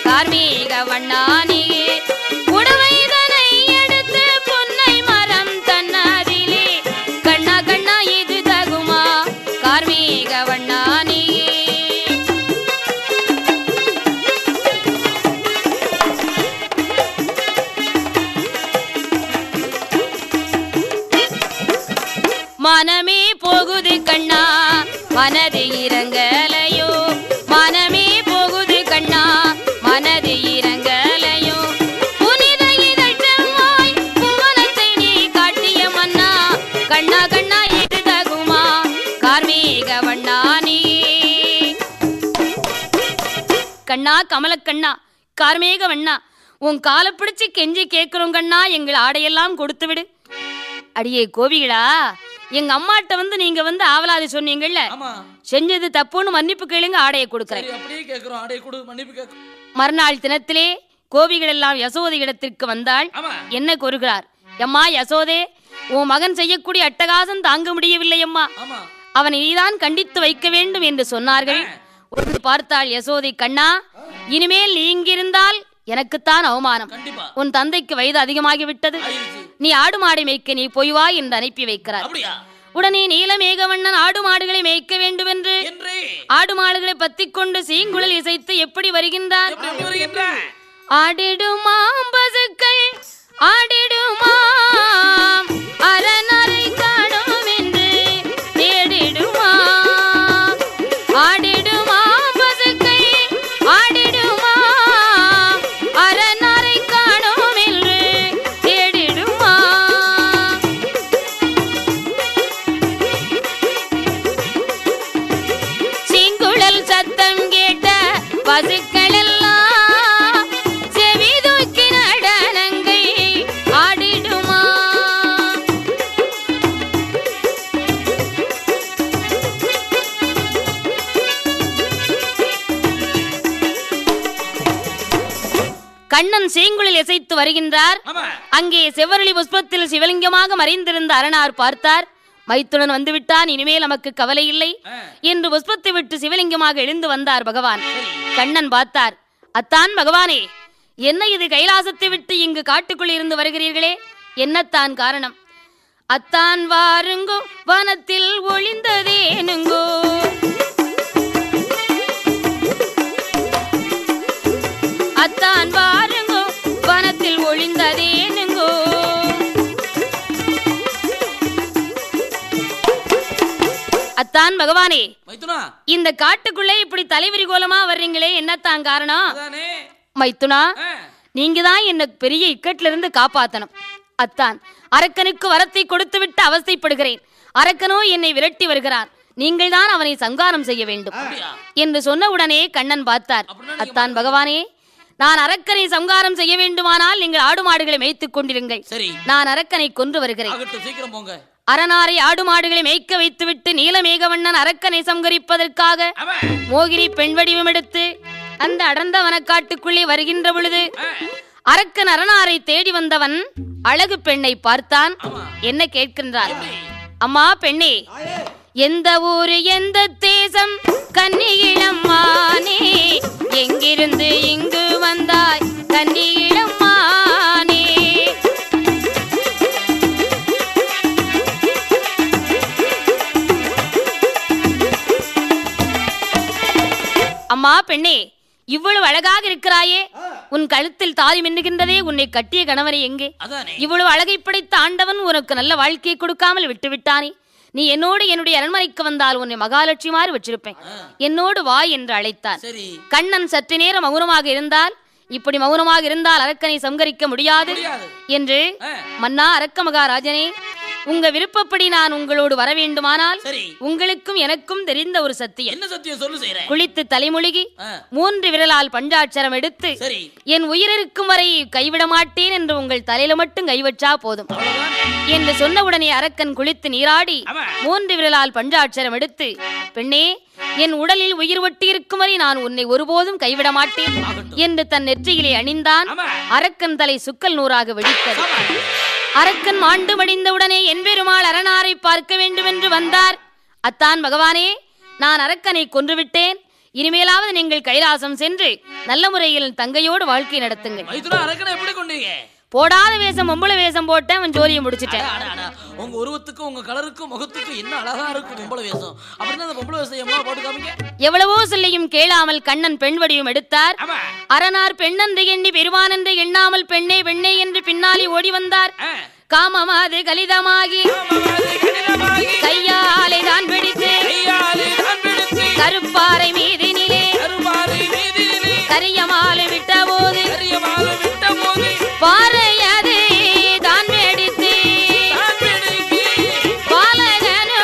கார்மேக வண்ணானியே, உடவைதனை எடுத்து புன்னை மரம் தன்னதிலே, கண்ணா கண்ணா இது தகுமா கார்மேக வண்ணானியே. மனமே போகுது கண்ணா மனது இறங்கலையோ, மனமே போகுது கண்ணா மனது இறங்கலையோ, புனித இதழ்வாய் புவனத்தை நீ காட்டிய மன்னா, கண்ணா கண்ணா இது தகுமா கார்மேக வண்ணானே. கண்ணா கமலக்கண்ணா கார்மேக வண்ணா, உன் காலை பிடிச்சு கெஞ்சி கேட்கிறோம் கண்ணா, எங்கள் ஆடையெல்லாம் கொடுத்து விடு. அடியே கோவிகளா, எங்க அம்மாட்ட நீங்க ஆவலாதி சொன்னீங்கல்ல, செஞ்சது தப்புன்னு மன்னிப்பு கேளுங்க, ஆடையை கொடுக்கிறேன். மறுநாள் தினத்திலே கோபிகள் எல்லாம் யசோதை இடத்திற்கு வந்தாள். என்ன கூறுகிறார்? எம்மா யசோதே, உன் மகன் செய்யக்கூடிய அட்டகாசம் தாங்க முடியவில்லை அம்மா, அவனை நீதான் கண்டித்து வைக்க வேண்டும் என்று சொன்னார்கள். பார்த்தாள் யசோதை, கண்ணா இனிமேல் நீ இங்கிருந்தால் எனக்குத்தான் அவமானம், உன் தந்தைக்கு வயது அதிகமாகிவிட்டது, நீ ஆடு மாடை மேய்க்க நீ போய் வா என்று அனுப்பி வைக்கிறார். உடனே நீலமேகவண்ணன் ஆடு மாடுகளை மேய்க்க வேண்டும் என்று ஆடு மாடுகளை பத்திக் கொண்டு சீங்குழல் இசைத்து எப்படி வருகின்றார்? ஆடிடுமாம் பசுக்கள் ஆடிடுமாம், அரணரை காணும் என்று தேடிடுமாம், ஆடிடுமாம் பசுக்கள் ஆடிடுமாம், அரணரை காணும் என்று தேடிடுமாம். சீங்குழல் சத்தம் கேட்ட பசுக்கள் எல்லாம் செவி தூக்கி நடனங்கள் ஆடிடுமா. கண்ணன் சீங்குழல் இசைத்து வருகின்றார். அங்கே செவ்வரளி புஷ்பத்தில் சிவலிங்கமாக மறைந்திருந்த அரணார் பார்த்தார். மைத்துடன் வந்துவிட்டான், இனிமேல் நமக்கு கவலை இல்லை என்று புஷ்பத்தை விட்டு சிவலிங்கமாக எழுந்து வந்தார் பகவான். கண்ணன் பார்த்தார். அத்தான் பகவானே, என்ன இது கைலாசத்தை விட்டு இங்கு காட்டுக்குள் இருந்து வருகிறீர்களே, என்னத்தான் காரணம்? அத்தான் வாருங்கோ வனத்தில் ஒளிந்ததேனுங்கோ, அத்தான் வாருங்கோ வனத்தில் ஒளிந்ததேனுங்கோ. அத்தான் பகவானே, இந்த காட்டுக்குள்ளே இப்படி தலைவிரி கோலமா வர்றீங்களே, என்னத்தான் காரணம்? மைத்துனா, நீங்க தான் என்ன பெரிய இக்கட்டில இருந்து காப்பாத்தணும். அத்தான், அரக்கனுக்கு வரத்தை கொடுத்து விட்டு அவஸ்தைப்படுகிறேன், அரக்கனோ என்னை விரட்டி வருகிறான், நீங்கள் தான் அவனை சங்காரம் செய்ய வேண்டும் என்று சொன்ன உடனே கண்ணன் பார்த்தார். அத்தான் பகவானே, நான் அரக்கனை சங்காரம் செய்ய வேண்டுமானால் நீங்கள் ஆடு மாடுகளை மேய்த்துக் கொண்டிருங்கள், நான் அரக்கனை கொன்று வருகிறேன். அரணாரை ஆடு மாடுகளை மேய்க்க வைத்துவிட்டு நீலமேகவண்ணன் அரக்கனை சங்கரிப்பதற்காக மோகினி பெண் வடிவம் எடுத்து அந்த அடர்ந்த வனக்காட்டுக்குள்ளே வருகின்ற பொழுது அரக்கன் அரணாரை தேடி வந்தவன் அழகு பெண்ணை பார்த்தான். என்ன கேட்கின்றார்? அம்மா பெண்ணே, எந்த ஊரு எந்த தேசம் கன்னியிளம்மானே, எங்கிருந்து இங்கு வந்தாய் கன்னியிளம்மானே? அம்மா பெண்ணே, இவ்வளவு அழகாக இருக்கிறாயே, உன் கழுத்தில் தாலி மின்னுகின்றதே, உன்னை கட்டிய கணவரை எங்கே? இவ்வளவு அழகை படைத்த ஆண்டவன் உனக்கு நல்ல வாழ்க்கையை கொடுக்காமல் விட்டு விட்டானே, நீ என்னோடு என்னுடைய அரண்மனைக்கு வந்தால் உன்னை மகாலட்சுமி மாதிரி வச்சிருப்பேன், என்னோடு வா என்று அழைத்தார். கண்ணன் சற்று நேரம் மௌனமாக இருந்தால், இப்படி மௌனமாக இருந்தால் அரக்கனை சங்கரிக்க முடியாது என்று, மன்னா அரக்க மகாராஜனே, உங்க விருப்பப்படி நான் உங்களோடு வர வேண்டுமானால் சரி. உங்களுக்கும் எனக்கும் தெரிந்த ஒரு சத்தியம். என்ன சத்தியம் சொல்லு செய்றேன். குளித்து தலைமுழுகி 3 விரலால் பஞ்சாட்சரம் எடுத்து சரி. என் உயிரிருக்கும் வரை கைவிட மாட்டேன் என்று உங்கள் தலையில மட்டும் கைவச்சா போதும் என்று சொன்னவுடனே அரக்கன் குளித்து நீராடி 3 விரலால் பஞ்சாட்சரம் எடுத்து, பெண்ணே, என் உடலில் உயிர் ஒட்டி இருக்கும் வரை நான் உன்னை ஒருபோதும் கைவிட மாட்டேன் என்று தன் நெற்றியிலே அணிந்தான். அரக்கன் தலை சுக்கல் நூறாக வெடித்தது. அரக்கன் மாண்டு மடிந்தவுடனே என் பெருமாள் அரணாரை பார்க்க வேண்டும் என்று வந்தார். அத்தான் பகவானே, நான் அரக்கனை கொன்றுவிட்டேன். இனிமேலாவது நீங்கள் கைலாசம் சென்று நல்ல முறையில் தங்கையோடு வாழ்க்கை நடத்துங்கள். அரக்கனை எப்படி கொண்டீங்க? போடாத வேஷம் பொம்பளை வேஷம் போட்டு அவன் ஜோலியை முடிச்சிட்டேன். உங்க உருவத்துக்கும் உங்க கலருக்கும் முகத்துக்கும் என்ன அழகா இருக்கும் பொம்பளை வேஷம். அப்படின்னா அந்த பொம்பளை வேஷம் எவ்வளவு போட்டு காமிங்க. எவ்வளவோ சொல்லியும் கேளாமல் கண்ணன் பெண் வடிவம் எடுத்தார். அரணார் பெண்ணன்று எண்ணி பெருமானன்று எண்ணாமல் பெண்ணே பெண்ணே என்று பின்னாலே ஓடி வந்தார். காமமாது கலிதமாகி கையாலை தான் பிடித்து கருப்பாறை மீதினிலே கரியமாலை விட்ட போது பாறையது தான் வெடித்து பாலகனோ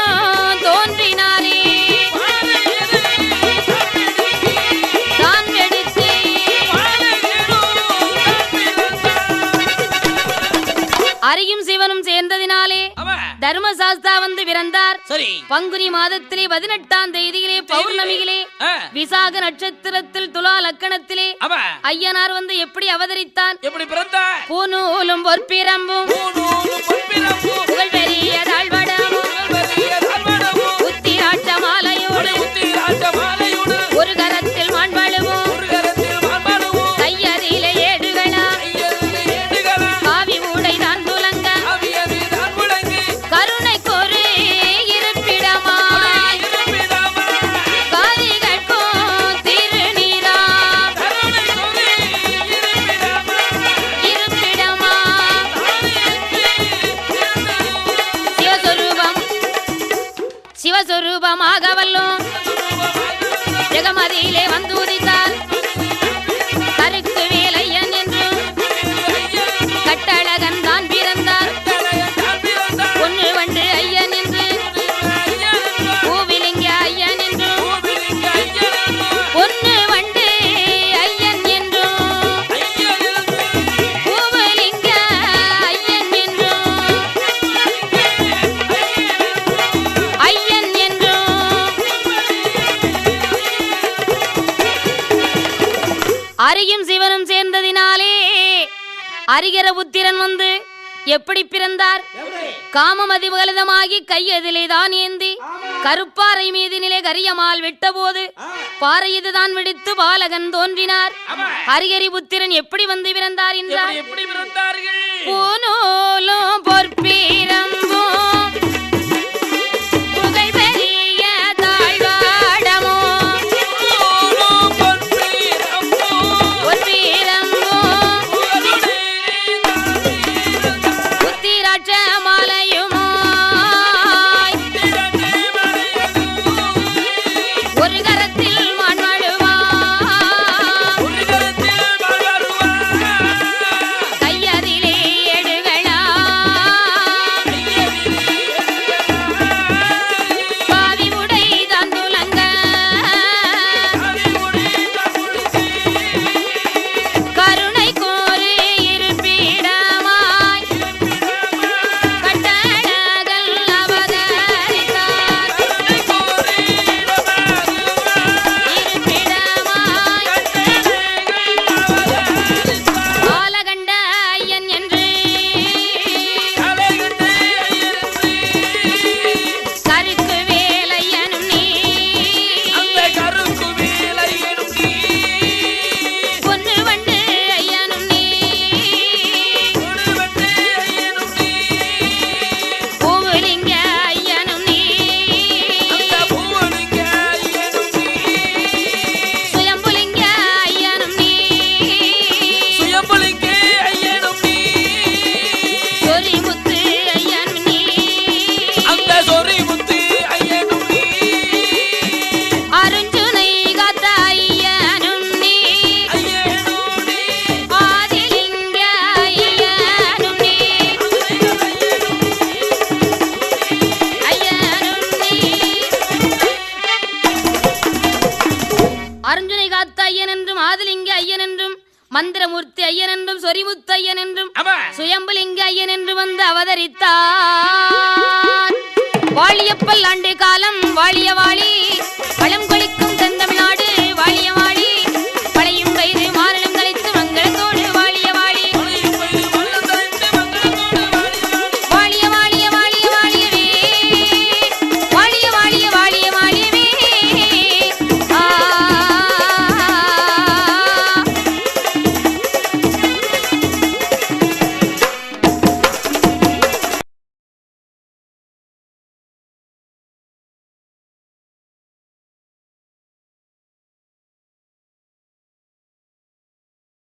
தோன்றினாரே தான் வெடித்து அரியும் சிவனும் சேர்ந்ததினாலே தர்மசாஸ்தா வந்து பிறந்தார். பங்குனி மாதத்திலே 18ஆம் தேதியிலே பௌர்ணமியிலே விசாக நட்சத்திரத்தில் துலா லக்கணத்திலே ஐயனார் வந்து எப்படி அவதரித்தான்? எப்படி பிறந்தார்? பூநூலும் பொற்பிரம்பும் புகழ் பெரிய தாழ்வடமும் உத்திராட்ச மாலையோடு ஒரு கரத்தில் மாண்பழுவும் கையதிலே ஏடுகளா காவி ஊடை தான் துலங்க கருணைக்கொரு இருப்பிடமாய் காதிகட்கும் திருநீரா இருப்பிடமா சிவஸ்வரூபமாக வல்லும் ஜெகமதியிலே வந்து உதித்தார். கருக்கு வேலையன் என்றும் கட்டழகன் தான் பிறந்தார். பொண்ணு வண்டு ஐயன் என்று பூவிலிங்க ஐயன் என்றும் பொண்ணு வண்டு ஐயன் என்றும் பூவிலிங்க ஐயன் என்றும் ஐயன் என்றும் அரியும் சிவனும் சேர்ந்ததினாலே அரிகர புத்திரன் வந்து எப்படி பிறந்தார்? காமம் அதிபகலிதமாகி கையதிலே தான் ஏந்தி கருப்பாறை மீது நிலை கரியமால் விட்ட போது பாறை இதுதான் வெடித்து பாலகன் தோன்றினார். ஹரிகரி புத்திரன் எப்படி வந்து பிறந்தார் என்றார்? பூநூலும் பொற்பிரம்பும் புகழ் பெரிய தாழ்வாடமோ ஒரு கரத்தில் மாண்பழுவா கையதிலே எடுகளா வீரமூர்த்தி ஐயன் என்றும் சொரிமுத்து ஐயன் என்றும் சுயம்புலிங்க ஐயன் என்று வந்து அவதரித்தார். வாழியப்பல் ஆண்டு காலம் வாழிய வாழி